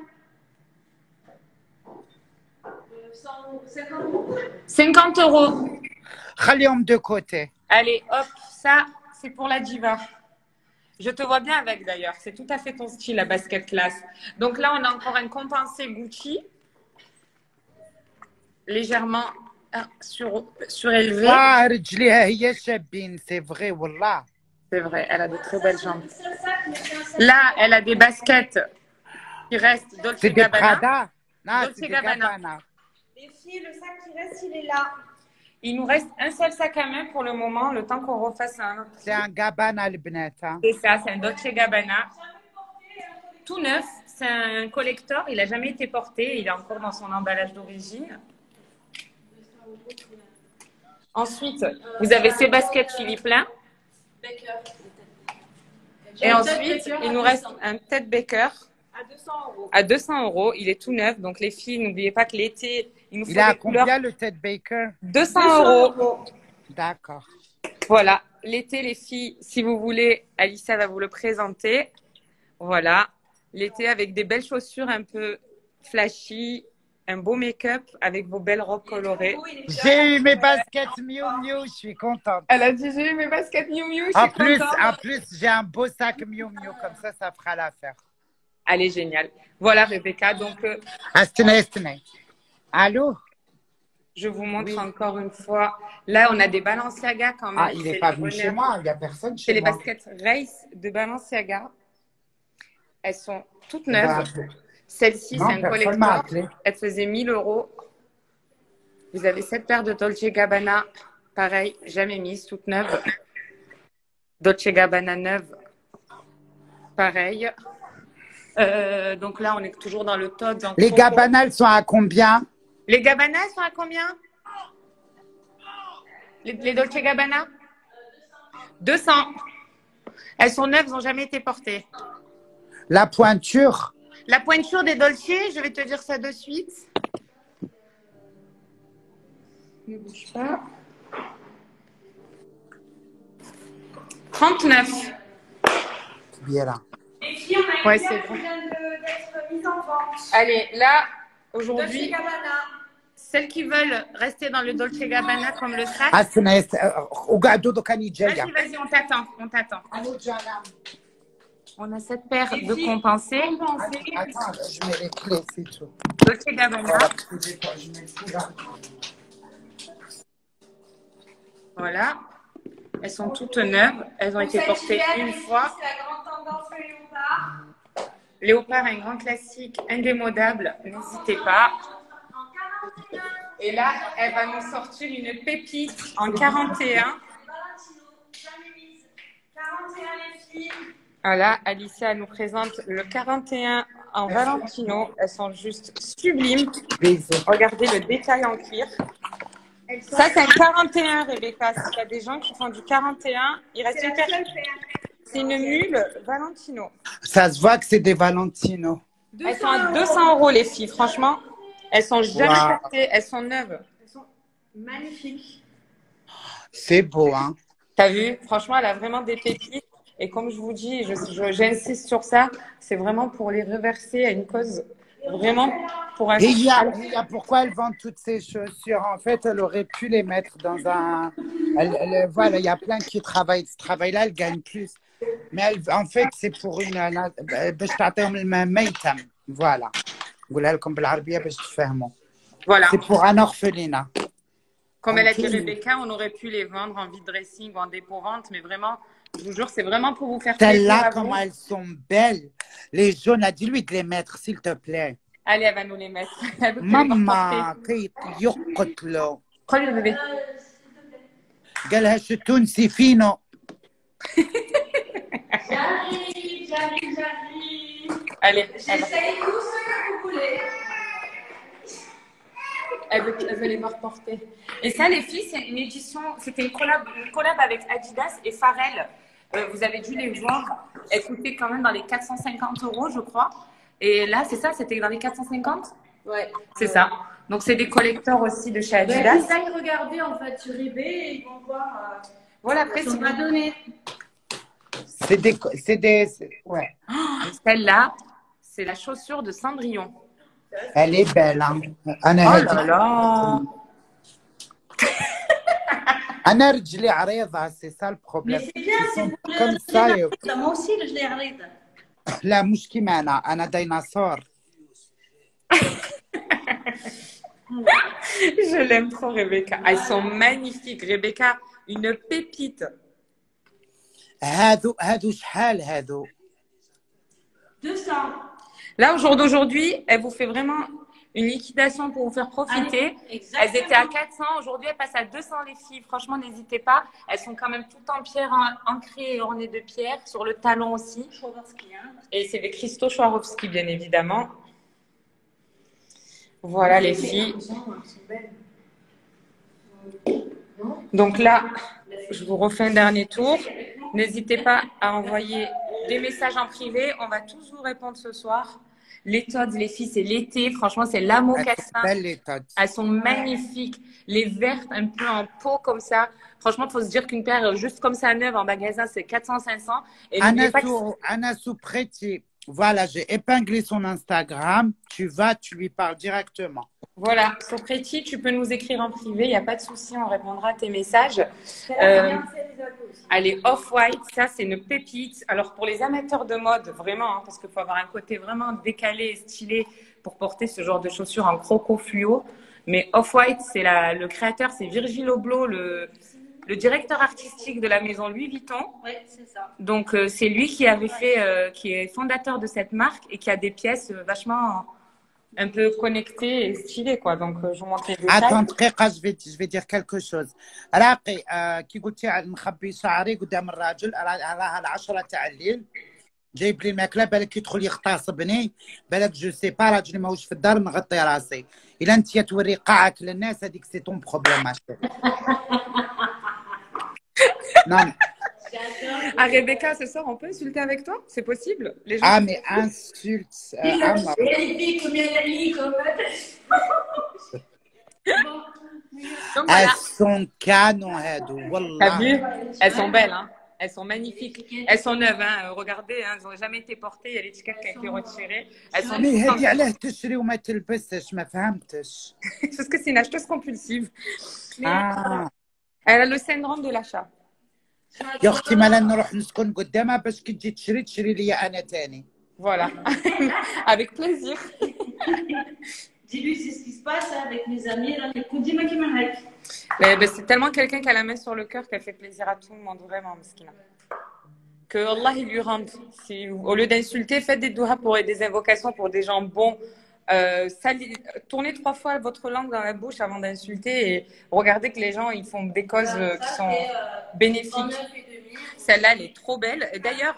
50 euros.
50 euros.
Khalium de côté.
Allez, hop, ça, c'est pour la diva. Je te vois bien avec d'ailleurs. C'est tout à fait ton style, la basket classe. Donc là, on a encore un compensé Gucci. Légèrement surélevé.
Ah, رجليها هي شابين, c'est vrai, wallah.
C'est vrai, elle a de très belles jambes. Là, elle a des baskets qui restent Dolce
C'est des
Gabbana.
Prada? Non,
Dolce
c'est des
Gabbana.
Gabbana.
Les filles, le sac qui reste, il est là.
Il nous reste un seul sac à main pour le moment, le temps qu'on refasse un.
C'est un Gabbana, le bnet. Hein.
C'est ça, c'est un Dolce Gabbana. Tout neuf, c'est un collector, il n'a jamais été porté, il est encore dans son emballage d'origine. Ensuite, vous avez ces baskets Philippe Plein. Et ensuite, il nous reste un Ted Baker
À 200 euros.
à 200 euros. Il est tout neuf. Donc, les filles, n'oubliez pas que l'été, il nous faut
Il a
des couleurs.
combien le Ted Baker?
200 euros.
D'accord.
Voilà. L'été, les filles, si vous voulez, Alicia va vous le présenter. Voilà. L'été avec des belles chaussures un peu flashy, un beau make-up avec vos belles robes colorées.
J'ai eu mes baskets Miu Miu, je suis contente.
Elle a dit, j'ai eu mes baskets Miu Miu, je
En
suis contente.
plus, j'ai un beau sac Miu Miu, comme ça fera l'affaire.
Elle est géniale. Voilà, Rebecca. Donc,
Astene. Allô?
je vous montre encore une fois. Là, on a des Balenciaga quand même.
Ah, il n'est
C'est
pas
le
venu
bonheur.
chez moi, il n'y a personne
C'est
chez
les
moi.
baskets Race de Balenciaga. Elles sont toutes
On va
neuves.
appeler.
Celle-ci,
Non,
c'est un
personne m'a
collector.
appelé.
Elle faisait 1000 euros. Vous avez cette paire de Dolce Gabbana. Pareil, jamais mise, toute neuve. Dolce Gabbana neuve. Pareil. Donc là, on est toujours dans le Todd.
Les Gabbana, elles sont à combien?
Les Gabbana, elles sont à combien? Les Dolce Gabbana? 200. Elles sont neuves, elles n'ont jamais été portées.
La pointure?
La pointure des Dolce, je vais te dire ça de suite. Ne bouge pas. 39.
Bien là.
Les filles, on a une
Ouais,
paire
c'est
qui
bon.
vient d'être mise en vente.
Allez, là,
Dolce
aujourd'hui,
Gabbana.
celles qui veulent rester dans le Dolce Gabbana comme le sac,
Astene, وقعدوا كان جاية.
vas-y, vas-y, on t'attend, on t'attend.
Allô, Jana.
On a cette paire de compensés.
Attends, je mets les clés, c'est tout.
Dolce Gabbana.
Je mets tout là.
Voilà. Elles sont toutes neuves. Elles ont été portées une fois.
C'est la grande tendance léopard.
Léopard, un grand classique indémodable. N'hésitez pas.
En 41.
Et là, elle va nous sortir une pépite en 41.
Valentino, jamais mise. 41 les filles.
Voilà, Alicia nous présente le 41 en Valentino. Elles sont juste sublimes.
Bisous.
Regardez le détail en cuir. Ça, c'est un 41, Rebecca. S'il y a des gens qui font du 41, il reste une paire. C'est une mule Valentino.
Ça se voit que c'est des Valentino.
Elles sont à 200 euros, les filles. Franchement, elles sont jamais
Wow.
portées. Elles sont neuves.
Elles sont magnifiques.
C'est beau, hein?
T'as vu? Franchement, elle a vraiment des pépites. Et comme je vous dis, j'insiste sur ça, c'est vraiment pour les reverser à une cause, vraiment pour un...
Et il y a pourquoi elle vend toutes ces chaussures? En fait, elle aurait pu les mettre dans un... voilà, il y a plein qui travaillent. Ce travail-là, elle gagne plus. Mais en fait, c'est pour une... باش تعطيهم الماء ميتم. Voilà. نقولها لكم بالعربية باش تفهموا.
Voilà.
C'est pour un orphelinat.
Comme elle a dit Rebecca, on aurait pu les vendre en vide dressing ou en dépôt-vente, mais vraiment, je vous jure, c'est vraiment pour vous faire plaisir
Celles-là,
à vous.
comment elles sont belles. Les jaunes, dis-lui de les mettre, s'il te plaît.
Allez, elle va nous les mettre. Elle veut que les
ماما
porter.
كي يقتلوا.
Prenez le bébé.
قالها شو تونسي فينو.
J'arrive.
Allez, elle va-
J'essaye tout ce que vous voulez.
elle veut les voir porter. Et ça, les filles, c'est une édition, c'était une collab avec Adidas et Pharrell. Vous avez dû les voir. Elles coûtaient quand même dans les 450 euros, je crois. Et là, c'est ça, c'était dans les 450?
Ouais.
C'est ça. Donc, c'est des collecteurs aussi de chez
Ben,
Adidas.
ils aillent regarder en fait sur eBay et ils vont voir.
Voilà, après,
Ils sont pas donnés.
Ouais.
celle-là, c'est la chaussure de Cendrillon.
Elle est belle, hein.
Oh là là!
أنا رجلي عريضة c'est ça le
Mais
problème.
c'est bien,
Ils
c'est
sont
pour
comme
le
ça.
moi aussi, je l'ai arrêté.
لا مش كيما أنا ديناصور.
Je l'aime trop, Rebecca. Elles sont magnifiques. Rebecca, une pépite.
هادو شحال هادو؟
200.
Là, au jour d'aujourd'hui, elle vous fait vraiment une liquidation pour vous faire profiter.
Exactement.
Elles étaient à 400. Aujourd'hui, elles passent à 200, les filles. Franchement, n'hésitez pas. Elles sont quand même toutes en pierre, ancrées et ornées de pierre. Sur le talon aussi. Et c'est des cristaux Swarovski, bien évidemment. Voilà, les filles. Donc là, je vous refais un dernier tour. N'hésitez pas à envoyer des messages en privé. On va tous vous répondre ce soir. Les Todds, les filles, c'est l'été. Franchement, c'est la mocassin.
belle les Todds.
Elles sont magnifiques. Les vertes, un peu en peau comme ça. Franchement, il faut se dire qu'une paire juste comme ça neuve en magasin, c'est 400-500. Et n'oubliez pas que...
Anna Soupreti, voilà, j'ai épinglé son Instagram. Tu vas, tu lui parles directement.
Voilà, Sopreti, tu peux nous écrire en privé, il n'y a pas de souci, on répondra à tes messages. Elle est off-white, ça c'est une pépite. Alors pour les amateurs de mode, vraiment, hein, parce qu'il faut avoir un côté vraiment décalé et stylé pour porter ce genre de chaussures en croco fluo. Mais off-white, c'est le créateur, c'est Virgil Abloh, le directeur artistique de la maison Louis Vuitton.
Oui, c'est ça.
Donc c'est lui qui avait fait, qui est fondateur de cette marque et qui a des pièces vachement un peu connectées et stylées, quoi. Donc je vous montre les détails.
Attends, دقيقة, je vais dire quelque chose. راقي كي قلتي نخبي شعري قدام الراجل راها 10 تاع الليل جايب لي الماكله بالك يدخل يغتصبني بالك جو سي با راجلي ماهوش في الدار نغطي راسي الا انت توري قاعك للناس هذيك سي طون بروبليم Non.
Ah, Rebecca, ce soir, on peut insulter avec toi? C'est possible? Les gens...
Ah, mais insulte.
Donc, voilà.
Elles sont canons,
T'as vu? Elles sont belles, hein? Elles sont magnifiques. Elles sont neuves, hein? Regardez, hein? Elles n'ont jamais été portées. Il y a l'étiquette qui a été retirée. Elles sont
mais هذه علاه تشري وما تلبسش ما فهمتش.
Parce que c'est une acheteuse compulsive.
Ah.
Elle a le syndrome de l'achat.
يا اختي مالا نروح نسكن قدامها باش كي تجي تشري لي انا تاني.
Voilà. Avec plaisir.
Dis-lui, c'est ce qui se passe avec mes amis. Là,
c'est tellement quelqu'un qui a la main sur le cœur qu'elle fait plaisir à tout le monde, vraiment, Meskina. Que Allah il lui rende. Si, au lieu d'insulter, faites des douhas pour des invocations pour des gens bons. Tournez 3 fois votre langue dans la bouche avant d'insulter et regardez que les gens ils font des causes qui sont bénéfiques. Celle-là, elle est trop belle. Et d'ailleurs,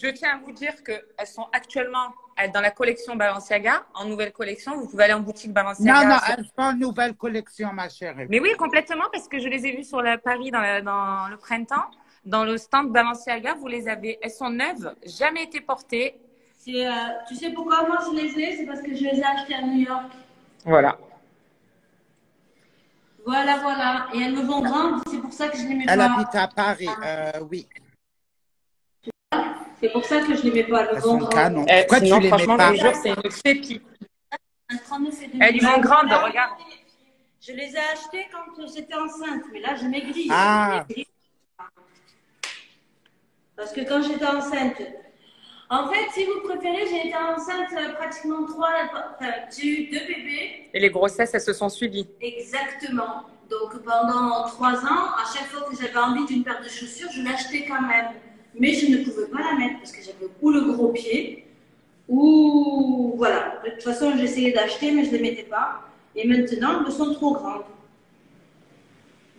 je tiens à vous dire qu'elles sont actuellement dans la collection Balenciaga, en nouvelle collection. Vous pouvez aller en boutique Balenciaga.
Non, elles sont en nouvelle collection, ma chérie.
Mais oui, complètement, parce que je les ai vues sur Paris dans le printemps. Dans le stand Balenciaga, vous les avez. Elles sont neuves, jamais été portées.
Tu sais pourquoi moi je les ai? C'est parce que je les ai achetées à New York.
Voilà.
Voilà. Et elles me vont grandes, c'est pour ça que je les mets pas.
Elle habite à Paris, oui.
C'est pour ça que je les mets pas.
Elles sont canons.
Pourquoi sinon, tu les mets pas? Je jure, c'est une pépite. Elles sont grandes, regarde.
Je les ai achetées quand j'étais enceinte, mais là je maigris.
Ah.
Parce que quand j'étais enceinte, en fait, si vous préférez, j'ai été enceinte pratiquement 3, j'ai eu 2 bébés.
Et les grossesses, elles se sont suivies.
Exactement. Donc pendant 3 ans, à chaque fois que j'avais envie d'une paire de chaussures, je l'achetais quand même. Mais je ne pouvais pas la mettre parce que j'avais ou le gros pied, ou voilà. De toute façon, j'essayais d'acheter, mais je ne les mettais pas. Et maintenant, elles me sont trop grandes.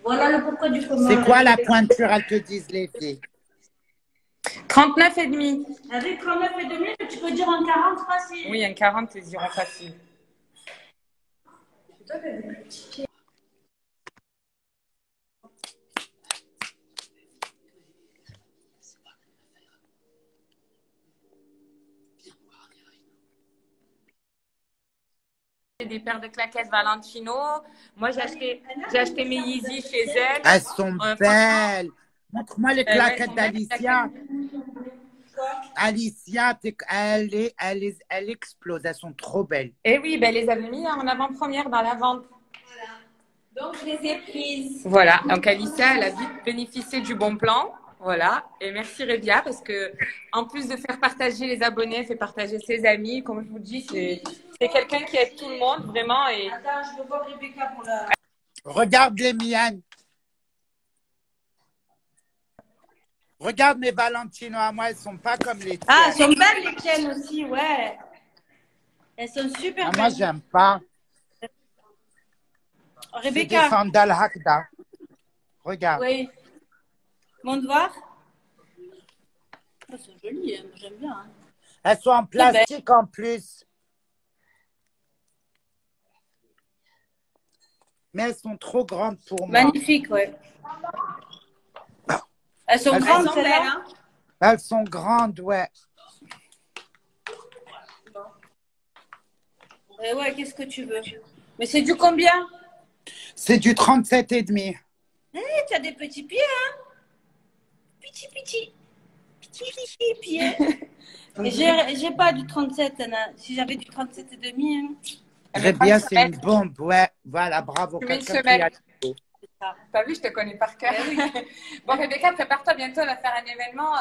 Voilà le pourquoi du comment.
C'est quoi la pointure, elles te disent les filles?
39,5.
Avec 39,5, tu peux dire en 40 facile.
Oui, en 40, ils iront facile. acheté des paires de claquettes Valentino. Moi, j'ai acheté mes Yeezy chez elle.
Elles sont
Franchement,
belles. Montre-moi les
ouais,
claquettes
sont belles, les
d'Alicia.
claquettes.
Alicia, elle explose. Elles sont trop belles.
Et oui, ben, les avait mis en avant-première dans la vente.
Donc, je les ai prises.
Voilà, donc Alicia, elle a vite bénéficié du bon plan. Voilà, et merci Rébia parce que en plus de faire partager les abonnés, elle fait partager ses amis. Comme je vous dis, c'est quelqu'un qui aide tout le monde vraiment. Et
Attends, je veux voir Rebecca pour la.
Regarde les miennes. Regarde mes Valentino à moi, elles sont pas comme les tiennes.
Ah, elles sont belles les tiennes aussi, ouais. Elles sont super
Ah,
belles.
moi, j'aime pas. C'est des
Rebecca,
sandales Hakda. Regarde.
oui. Montre voir. Elles sont jolies, hein. J'aime bien. Hein.
Elles sont en plastique en plus. Mais elles sont trop grandes pour moi.
Magnifique, ouais. Elles sont
Elles
grandes,
sont
celles-là.
belles, hein.
Elles sont grandes, ouais.
Ouais, qu'est-ce que tu veux? Mais c'est du combien?
C'est du 37,5.
Eh, tu as des petits pieds, hein? Petit pieds. Mais j'ai pas du 37, Anna. Si j'avais du 37 et demi, hein.
Très bien, c'est une bombe. Ouais, voilà, bravo.
Tu mets une
Quelqu'un qui
semaine.
a-
t'as vu, je te connais par cœur. Bon, Rebecca, prépare-toi bientôt, on va faire un événement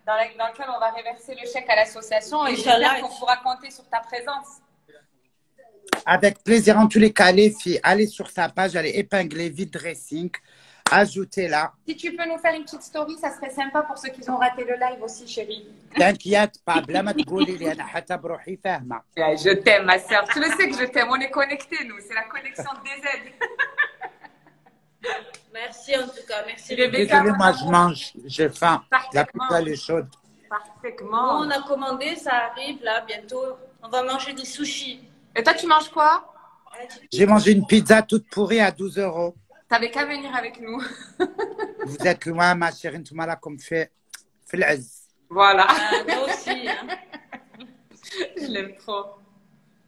dans lequel on va reverser le chèque à l'association et
Inch'Allah.
j'espère qu'on pourra compter sur ta présence.
Avec plaisir, en tous les cas, les filles, allez sur sa page, allez épingler vide dressing, ajoutez-la.
Si tu peux nous faire une petite story, ça serait sympa pour ceux qui ont raté le live aussi, chérie.
T'inquiète pas, بلا ما تقولي لي أنا حتى بروحي فاهمة.
Je t'aime, ma soeur. Tu le sais que je t'aime. On est connectés, nous. C'est la connexion DZ.
Merci en tout cas, merci
Rebecca.
Désolée, moi je mange, j'ai faim. La
Parfaitement.
pizza elle est chaude.
Parfaitement.
On a commandé, ça arrive là bientôt. On va manger des sushis.
Et toi, tu manges quoi?
J'ai mangé une pizza toute pourrie à 12 €.
T'avais qu'à venir avec nous.
Vous êtes loin, ma chérie, tout mal comme fait العز.
Voilà.
Ah, moi aussi. Hein.
Je l'aime trop.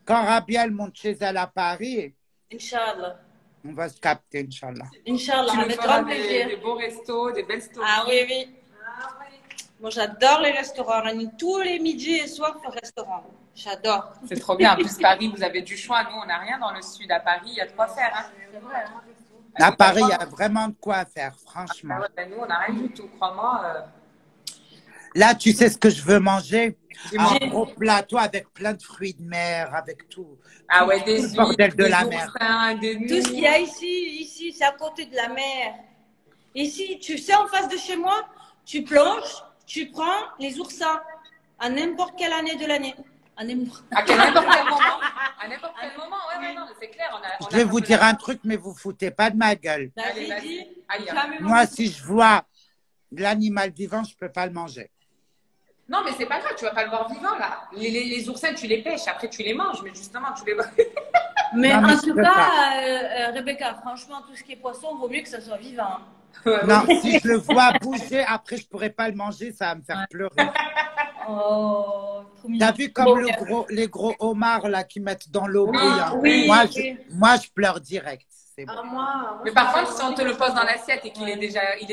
Quand Rabia elle monte chez elle à Paris,
Inch'Allah.
on va se capter, Inch'Allah.
Inch'Allah,
Tu nous
avec
feras
grand plaisir.
des beaux restos, des belles stories.
Ah oui, oui. Moi, j'adore les restaurants. On est tous les midis et soirs au restaurant. J'adore.
C'est trop bien. En plus, Paris, vous avez du choix. Nous, on n'a rien dans le sud. À Paris, il y a de quoi faire. Hein.
À Paris, il y a vraiment de quoi faire, franchement.
Ah ouais, ben nous, on n'a rien du tout. Crois-moi.
Là, tu sais ce que je veux manger?
Dis-moi.
Un gros plateau avec plein de fruits de mer, avec tout.
Ah ouais, des
Tout le
huîtres,
bordel de
des
la mer.
oursins, des
Tout ce qu'il y a ici, c'est à côté de la mer. Ici, tu sais, en face de chez moi, tu plonges, tu prends les oursins à n'importe quelle année de l'année. À n'importe
À n'importe quel moment. À n'importe quel moment. Ouais, non, c'est clair.
Je vais vous dire un truc, mais vous foutez pas de ma gueule.
Allez,
Vas-y,
vas-y.
dis.
Aïe.
Jamais
Moi, si je vois l'animal vivant, je peux pas le manger.
Non, mais c'est pas grave, tu vas pas le voir vivant là. Les oursins, tu les pêches, après tu les manges, mais justement, tu les vois.
Mais
Non, mais
en
je
tout
peux
cas, Rebecca, franchement, tout ce qui est poisson, vaut mieux que ça soit vivant.
Non, si je le vois bouger, après, je pourrais pas le manger, ça va me faire pleurer.
Oh, trop mignon.
T'as vu comme les gros homards là qui mettent dans l'eau bouillante?
oui,
moi,
oui.
moi, je pleure direct. C'est bon.
Ah, moi,
Mais par contre, si on te le pose dans l'assiette et qu'il est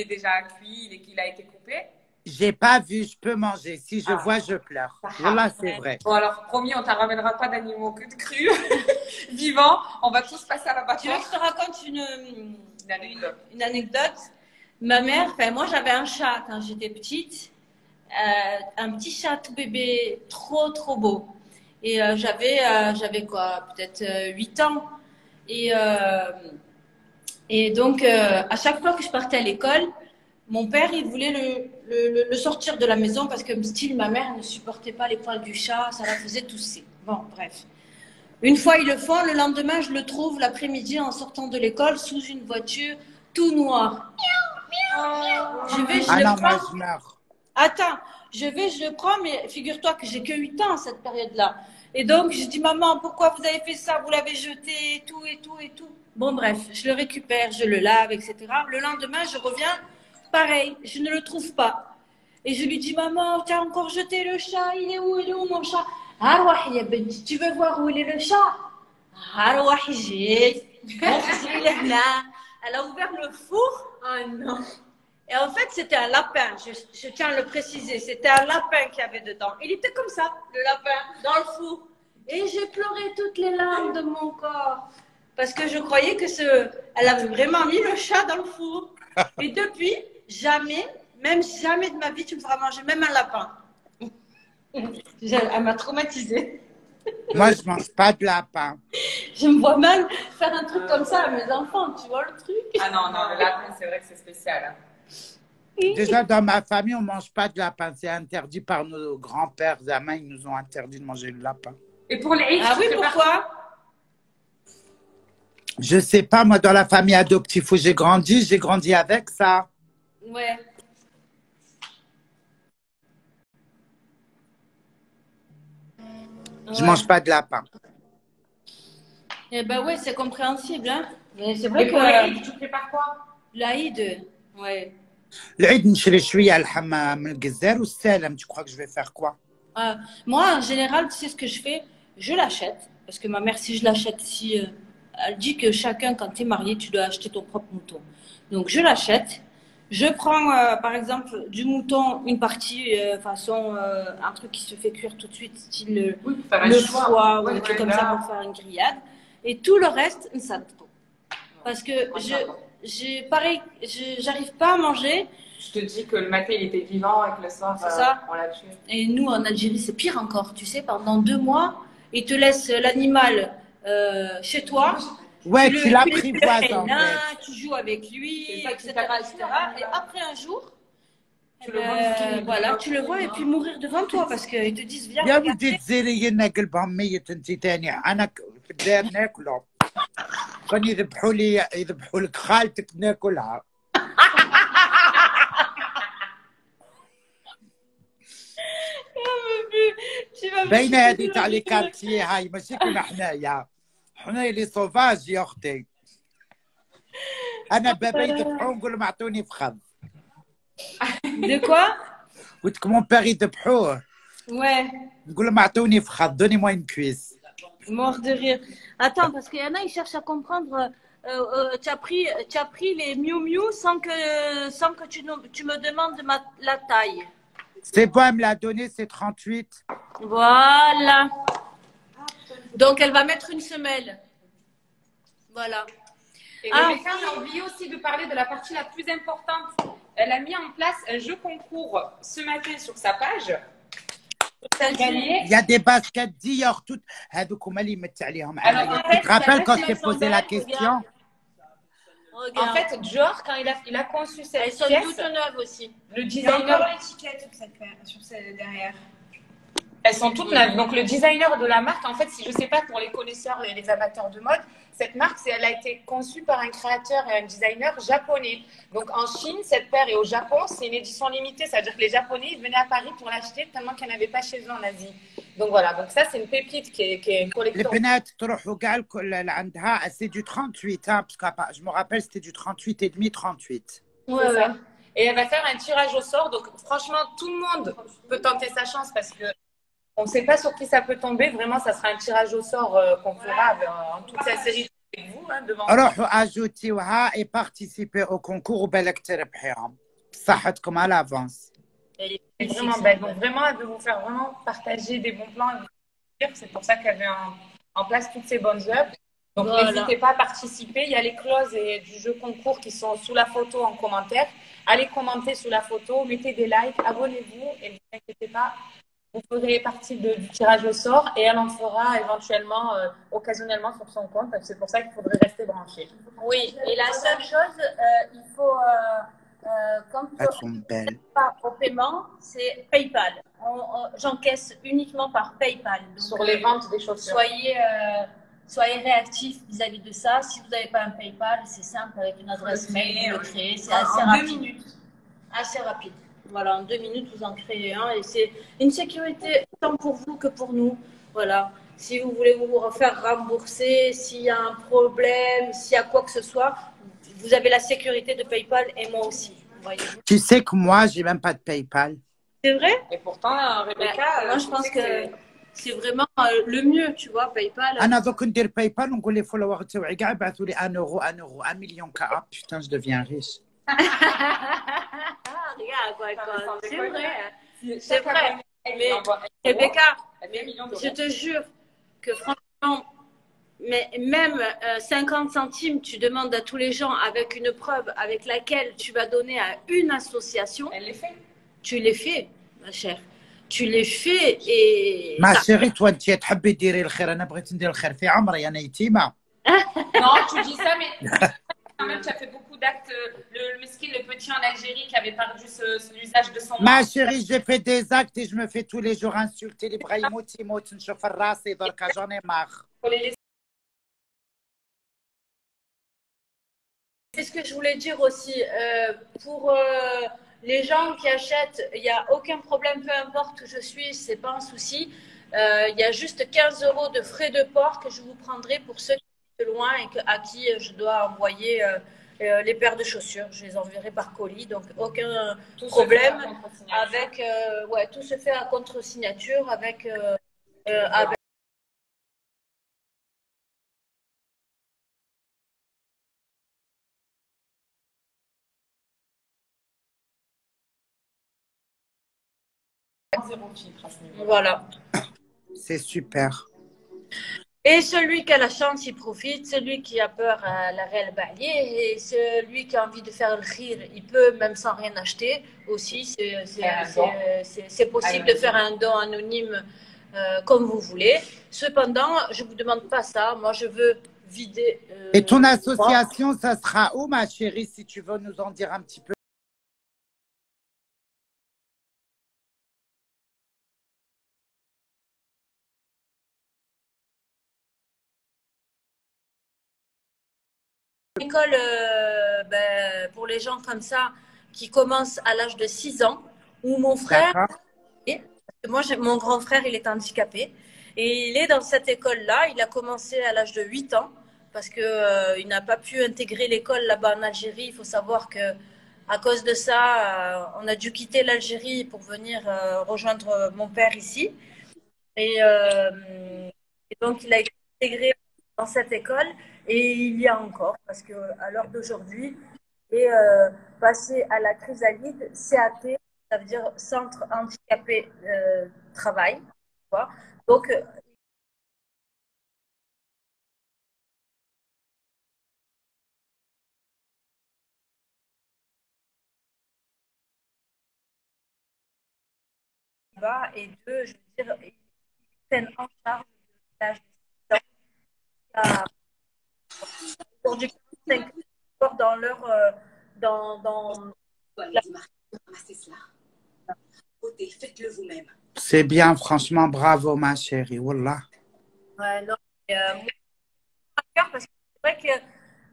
déjà cuit et qu'il a été coupé.
J'ai pas vu, je peux manger. Si je vois, je pleure. Voilà, c'est vrai.
Bon, alors, promis, on ne ramènera pas d'animaux que de crus, vivants. On va tous passer à la
tu veux que
bâton.
je te raconte une anecdote? Ma mère, enfin, moi, j'avais un chat quand j'étais petite. Un petit chat tout bébé, trop, trop beau. Et j'avais quoi? Peut-être 8 ans. Et donc, à chaque fois que je partais à l'école, mon père, il voulait le sortir de la maison parce que, style, ma mère ne supportait pas les poils du chat, ça la faisait tousser. Bon, bref. Une fois, ils le font, le lendemain, je le trouve l'après-midi en sortant de l'école sous une voiture, tout noir. Je vais, je
Ah
le
non, moi,
prends.
je meurs.
Attends, je le prends, mais figure-toi que j'ai que 8 ans à cette période-là. Et donc, je dis, maman, pourquoi vous avez fait ça? Vous l'avez jeté, et tout, et tout, et tout. Bon, bref, je le récupère, je le lave, etc. Le lendemain, je reviens, pareil, je ne le trouve pas. Et je lui dis, maman, tu as encore jeté le chat, il est où mon chat? Ah ouais, ya benti, tu veux voir où il est le chat?
هروح يجي مخزي لهنا. Elle a ouvert le four.
Oh non.
Et en fait, c'était un lapin. Je tiens à le préciser. C'était un lapin qu'il y avait dedans. Il était comme ça, le lapin, dans le four. Et j'ai pleuré toutes les larmes de mon corps. Parce que je croyais que elle avait vraiment mis le chat dans le four. Et depuis, jamais, même jamais de ma vie, tu me feras manger même un lapin. Elle m'a traumatisée.
Moi, je mange pas de lapin.
Je me vois mal faire un truc comme ça à mes enfants, tu vois le truc?
Ah non, non, le lapin, c'est vrai que c'est spécial. Hein.
Déjà, dans ma famille, on mange pas de lapin. C'est interdit par nos grands-pères. Zama, ils nous ont interdit de manger le lapin.
Et pour les
Ah oui, pourquoi?
Je sais pas, moi, dans la famille adoptive où j'ai grandi avec ça.
Ouais.
Je mange pas de lapin.
Eh ben ouais, c'est compréhensible, hein. Mais c'est
Et
vrai
pour
que
l'Aïd, tu prépares quoi?
l'Aïd, ouais.
العيد نشري شوية لحمة من الجزار والسالم. Tu crois que je vais faire quoi?
Moi, en général, tu sais ce que je fais? Je l'achète. Parce que ma mère, si je l'achète, elle dit que chacun, quand tu es marié, tu dois acheter ton propre mouton. Donc, je l'achète. Je prends, par exemple, du mouton, une partie, façon, un truc qui se fait cuire tout de suite, style
Oui, pour faire un
le
choix.
foie ou
Ouais,
un truc
ouais,
comme
là.
ça pour faire une grillade. Et tout le reste, une salto. Parce que pareil, j'arrive pas à manger.
Je te dis que le matin, il était vivant et que le soir,
C'est ça.
on l'a tué.
Et nous, en Algérie, c'est pire encore. Tu sais, pendant 2 mois, ils te laissent l'animal chez toi.
Ouais, tu
le
l'apprivoises en
câlin,
fait.
tu joues avec lui,
C'est ça,
etc.,
tu
etc. Et après un jour,
Tu le vois
voilà, tu le vois et puis mourir devant toi parce qu'ils te disent viens.
يا
regarde.
ودي تزيري لنا قلبهم ميت انت تاني. انا في الدار ناكله. كانوا يذبحوا لك خالتك ناكلها.
Tu vas me
باينه
tuer
هذه
de
تاع
la
لي
gueule.
كارتيي هاي ماشي كيما حنايا. حنايا لي سوفاج يا اختي. انا بابا يذبحوا نقول لهم اعطوني فخذ.
De quoi?
قلت لك مون بير يذبحوه
Ouais,
نقول لهم اعطوني فخذ. دوني موا une cuisse.
mort de rire. Attends, parce qu'il y en a, ils cherchent à comprendre. Tu as pris les Miu Miu sans que tu me demandes la taille.
C'est bon, elle me l'a donné, c'est 38.
Voilà. Donc, elle va mettre une semelle. Voilà.
Et
Ah,
Rebecca, on a oublié aussi de parler de la partie la plus importante. Elle a mis en place un jeu concours ce matin sur sa page. Gagner.
Il y a des baskets d'hier toutes. هذوك هما اللي يمت عليهم.
Alors, en fait,
Tu te rappelles quand je
ça
t'ai
reste
posé
en
la
belle,
question?
Regarde.
En fait, Dior, quand il a conçu
elles
cette
sont
pièce,
toutes neuves aussi.
le
Il y a encore
designer,
l'étiquette sur celle derrière.
elles sont toutes neuves. Donc, le designer de la marque, en fait, si je ne sais pas pour les connaisseurs et les amateurs de mode, cette marque, elle a été conçue par un créateur et un designer japonais. Donc, en Chine, cette paire et au Japon, c'est une édition limitée. C'est-à-dire que les Japonais, ils venaient à Paris pour l'acheter tellement qu'il n'y en avait pas chez eux en Asie. Donc, voilà. Donc, ça, c'est une pépite qui est une collection.
البنات تروحوا كاع الكل اللي عندها c'est du 38 hein, parce que je me rappelle c'était du 38 et demi 38.
Ouais,
C'est
ouais.
ça. Et elle va faire un tirage au sort. Donc, franchement, tout le monde peut tenter sa chance parce que on ne sait pas sur qui ça peut tomber. Vraiment, ça sera un tirage au sort qu'on fera en toute sincérité avec vous, hein, devant vous.
روحوا اجوتيوها et participez au concours وبالك تربحيهم. بصحتكم à l'avance.
Elle
Elle est vraiment belle. Donc, vraiment, elle veut vous faire vraiment partager des bons plans. C'est pour ça qu'elle met en place toutes ces bonnes œuvres. Donc,
Voilà.
n'hésitez pas à participer. Il y a les clauses du jeu concours qui sont sous la photo en commentaire. Allez commenter sous la photo, mettez des likes, abonnez-vous et ne vous inquiétez pas, vous ferez partie du tirage au sort et elle en fera éventuellement, occasionnellement sur son compte. C'est pour ça qu'il faudrait rester branché.
Oui, et la seule chose, il faut, quand
Elles sont belles.
pas au paiement, c'est PayPal. J'encaisse uniquement par PayPal. Donc,
Sur les ventes des chaussures.
soyez réactifs vis-à-vis de ça. Si vous n'avez pas un PayPal, c'est simple, avec une adresse mail, vous le créez. C'est assez
En 2
rapide.
minutes.
Assez rapide. Voilà, en 2 minutes, vous en créez un et c'est une sécurité tant pour vous que pour nous. Voilà. Si vous voulez vous faire rembourser, s'il y a un problème, s'il y a quoi que ce soit, vous avez la sécurité de PayPal et moi aussi. Voyez-vous.
Tu sais que moi j'ai même pas de PayPal.
C'est vrai?
Et pourtant, Rebecca,
Moi, je pense que c'est vraiment le mieux, tu vois, PayPal.
انا دوك ندير باي بال ونقول لي فولور تاوعي كاع يبعثوا لي 1 euro 1 euro 1 million كا putain je deviens riche.
Regarde quoi, c'est vrai, c'est
Chaque
vrai.
abonné, elle
Mais
envoie 1 euro,
Rebecca,
elle met 1 million d'euros.
je te jure que franchement, mais même 50 centimes, tu demandes à tous les gens avec une preuve avec laquelle tu vas donner à une association,
Elle les fait.
tu les fais, ma chère. Tu les fais et
ما
ça.
شيري انت تحبي ديري الخير انا بغيت ندير الخير في عمري انا يتيمه.
Non, tu dis ça, mais quand même, tu as fait beaucoup d'actes. Le mesquin, le petit en Algérie qui avait perdu l'usage de son
ما
nom.
شيري j'ai fait des actes et je me fais tous les jours insulter اللي بغا يموت يموت نشوف راسي دركا جوني ماخ.
Faut les laisser.
C'est ce que je voulais dire aussi. Pour les gens qui achètent, il n'y a aucun problème, peu importe où je suis, c'est pas un souci. Il y a juste 15 euros de frais de port que je vous prendrai pour ceux qui sont de loin et à qui je dois envoyer les paires de chaussures. Je les enverrai par colis, donc aucun
Tout se
problème.
fait à contre-signature.
Avec, ouais, tout se fait à contre-signature avec.
Zéro filtre à ce niveau.
Voilà.
C'est super.
Et celui qui a la chance, il profite. Celui qui a peur, la réelle balier. Et celui qui a envie de faire le khir, il peut, même sans rien acheter, aussi. C'est possible de faire un don anonyme comme vous voulez. Cependant, je ne vous demande pas ça. Moi, je veux vider.
Et ton association, ça sera où, ma chérie, si tu veux nous en dire un petit peu?
École pour les gens comme ça qui commencent à l'âge de 6 ans, où mon frère, mon grand frère, il est handicapé et il est dans cette école-là. Il a commencé à l'âge de 8 ans parce que il n'a pas pu intégrer l'école là-bas en Algérie. Il faut savoir que à cause de ça, on a dû quitter l'Algérie pour venir rejoindre mon père ici. Et donc, il a été intégré dans cette école et il y a encore, parce qu'à l'heure d'aujourd'hui, et passé à la chrysalide, CAT, ça veut dire Centre Handicapé Travail. Tu vois. Donc, et deux, je veux dire, ils prennent en charge l'âge de 6 ans. Aujourd'hui, 5 ans dans leur.
Faites-le vous-même.
C'est bien, franchement, bravo, ma chérie. Wallah.
Ouais, non, parce que c'est vrai que.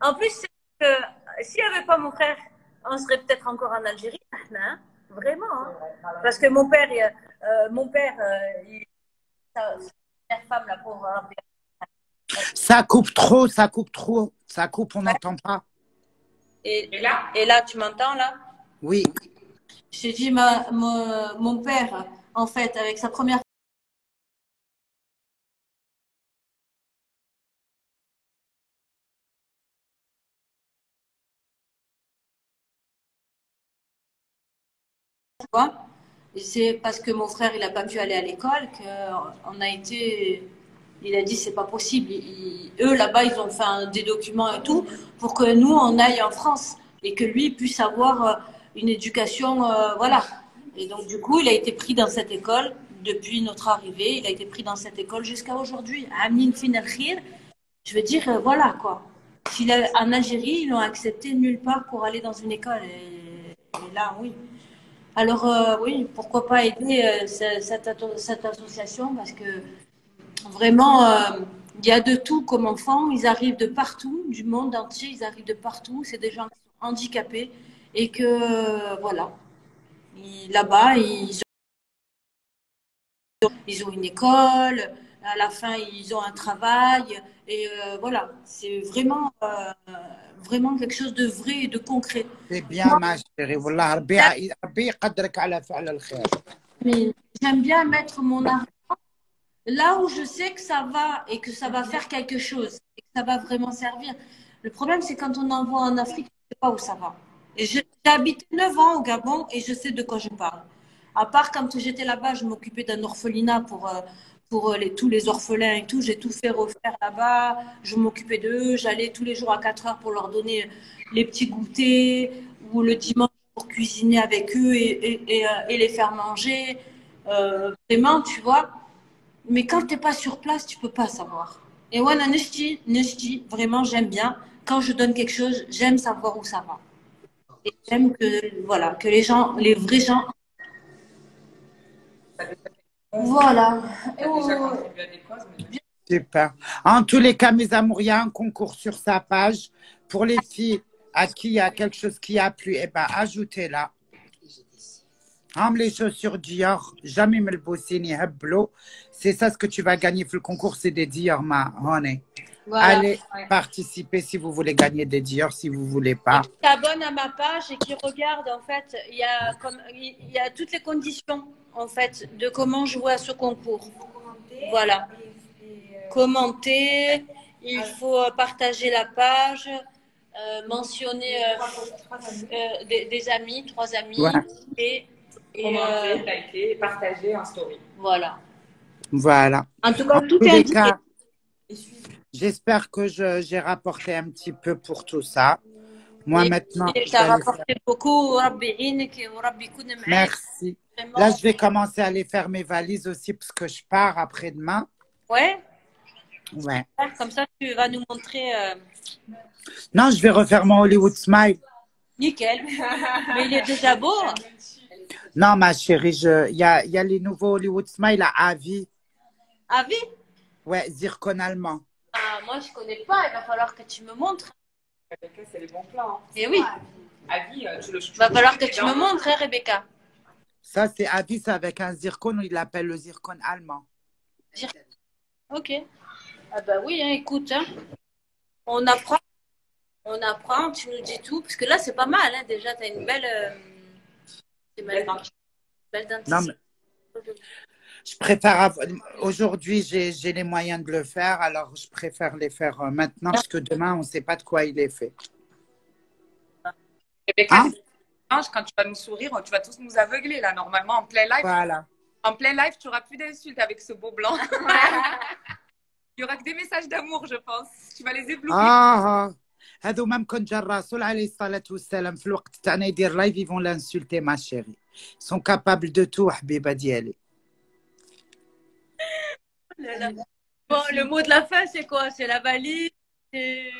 En plus, s'il n'y avait pas mon frère, on serait peut-être encore en Algérie, hein, vraiment. Hein. Parce que mon père, sa femme, la pauvre.
Ça coupe trop, ça coupe trop. Ça coupe, on n'entend pas.
Et là, tu m'entends là?
Oui.
J'ai dit, mon père, en fait, avec sa première fois, c'est parce que mon frère, il n'a pas pu aller à l'école qu'on a été. Il a dit, c'est pas possible. Eux, là-bas, ils ont fait des documents et tout pour que nous, on aille en France et que lui puisse avoir une éducation, voilà. Et donc, du coup, il a été pris dans cette école depuis notre arrivée. Il a été pris dans cette école jusqu'à aujourd'hui. Amin fin al-khir. Je veux dire, voilà, quoi. En Algérie, ils l'ont accepté nulle part pour aller dans une école. Et là, oui. Alors, oui, pourquoi pas aider cette association parce que vraiment, il y a de tout comme enfants. Ils arrivent de partout, du monde entier. Ils arrivent de partout. C'est des gens qui sont handicapés et que, voilà. Là-bas, ils ont une école. À la fin, ils ont un travail. Et voilà, c'est vraiment quelque chose de vrai et de concret.
C'est bien, ma chérie. Wallah, Rabbi يقدرك على فعل الخير.
Mais j'aime bien mettre mon argent Là où je sais que ça va et que ça va faire quelque chose et que ça va vraiment servir. Le problème, c'est quand on envoie en Afrique, je ne sais pas où ça va. Et j'ai habité 9 ans au Gabon et je sais de quoi je parle. À part quand j'étais là-bas, je m'occupais d'un orphelinat pour tous les orphelins et tout. J'ai tout fait refaire là-bas. Je m'occupais d'eux. J'allais tous les jours à 4 heures pour leur donner les petits goûters ou le dimanche pour cuisiner avec eux et les faire manger. Vraiment, tu vois. Mais quand tu n'es pas sur place, tu peux pas savoir. Et ouais, Neshti, vraiment, j'aime bien. Quand je donne quelque chose, j'aime savoir où ça va. Et j'aime que, voilà, que les gens, les vrais gens. Voilà.
Tu as déjà contribué à des causes, mais...
Super. En tous les cas, mes amours, il y a un concours sur sa page. Pour les filles à qui il y a quelque chose qui a plu, eh ben, ajoutez-la. Les chaussures Dior, jamais me le bossini heblo. C'est ça ce que tu vas gagner pour le concours, c'est des Dior, ma honey.
Voilà.
Allez participer si vous voulez gagner des Dior, si vous voulez pas.
Qui s'abonne à ma page et qui regarde, en fait, il y a toutes les conditions, en fait, de comment jouer à ce concours. Voilà. Commenter, il faut partager la page, mentionner des amis, 3 amis,
Ouais.
et
commenter, liker et partager en story.
voilà.
Voilà.
En tout cas,
En
tout
tous
est
les
indiqué.
cas, j'espère que j'ai rapporté un petit peu pour tout ça. Moi, maintenant, je
Tu
vais
as
aller
rapporté beaucoup. Rabbi Inik et Rabbi يكون معاك.
Merci.
Vraiment.
Là, je vais commencer à aller faire mes valises aussi parce que je pars après-demain.
Ouais,
Ouais.
comme ça, tu vas nous montrer.
Non, je vais refaire mon Hollywood Smile.
Nickel. Mais il est déjà beau.
Non, ma chérie, il y a les nouveaux Hollywood Smile à Avi.
Avi?
Ouais, zircon allemand.
Ah, moi, je connais pas. Il va falloir que tu me montres.
Rebecca, c'est les bons plans.
Eh oui.
Avis,
Il va falloir que tu me montres, hein, Rebecca.
Ça, c'est Avi, c'est avec un zircon. Il l'appelle le zircon allemand.
Ok. Ah bah oui, hein, écoute, hein. On apprend, tu nous dis tout. Parce que là, c'est pas mal, hein. Déjà, tu as une belle belle
Non, mais je préfère aujourd'hui, j'ai les moyens de le faire, alors je préfère les faire maintenant parce que demain, on ne sait pas de quoi il est fait.
Rebecca, quand tu vas nous sourire, tu vas tous nous aveugler là, normalement, en plein live.
Voilà.
En plein live, tu n'auras plus d'insultes avec ce beau blanc. Il y aura que des messages d'amour, je pense. Tu vas les éblouir.
هذو même quand جا الرسول عليه الصلاة والسلام في الوقت تاعنا يدير لايف ils vont l'insulter ma chérie. Ils sont capables de tout حبيبة ديالي.
Bon, le mot de la fin, c'est quoi? C'est la valise, c'est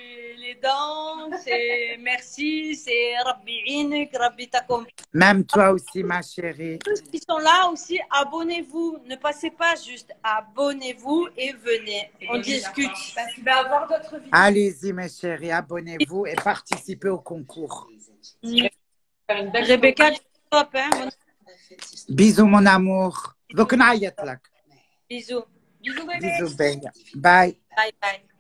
les dents, c'est merci, c'est Rabbi Inik, Rabbi Takom.
Même toi aussi, ma chérie.
Tous qui sont là aussi, abonnez-vous. Ne passez pas juste, abonnez-vous et venez. On discute.
Parce qu'il va y avoir d'autres vidéos.
Allez-y, mes chéris, abonnez-vous et participez au concours.
Rebecca, top, hein?
Bisous, mon amour. Donc, نعيط لك.
Bisous. Bisous, bébé.
Bisous, bye. Bye.
Bye, bye.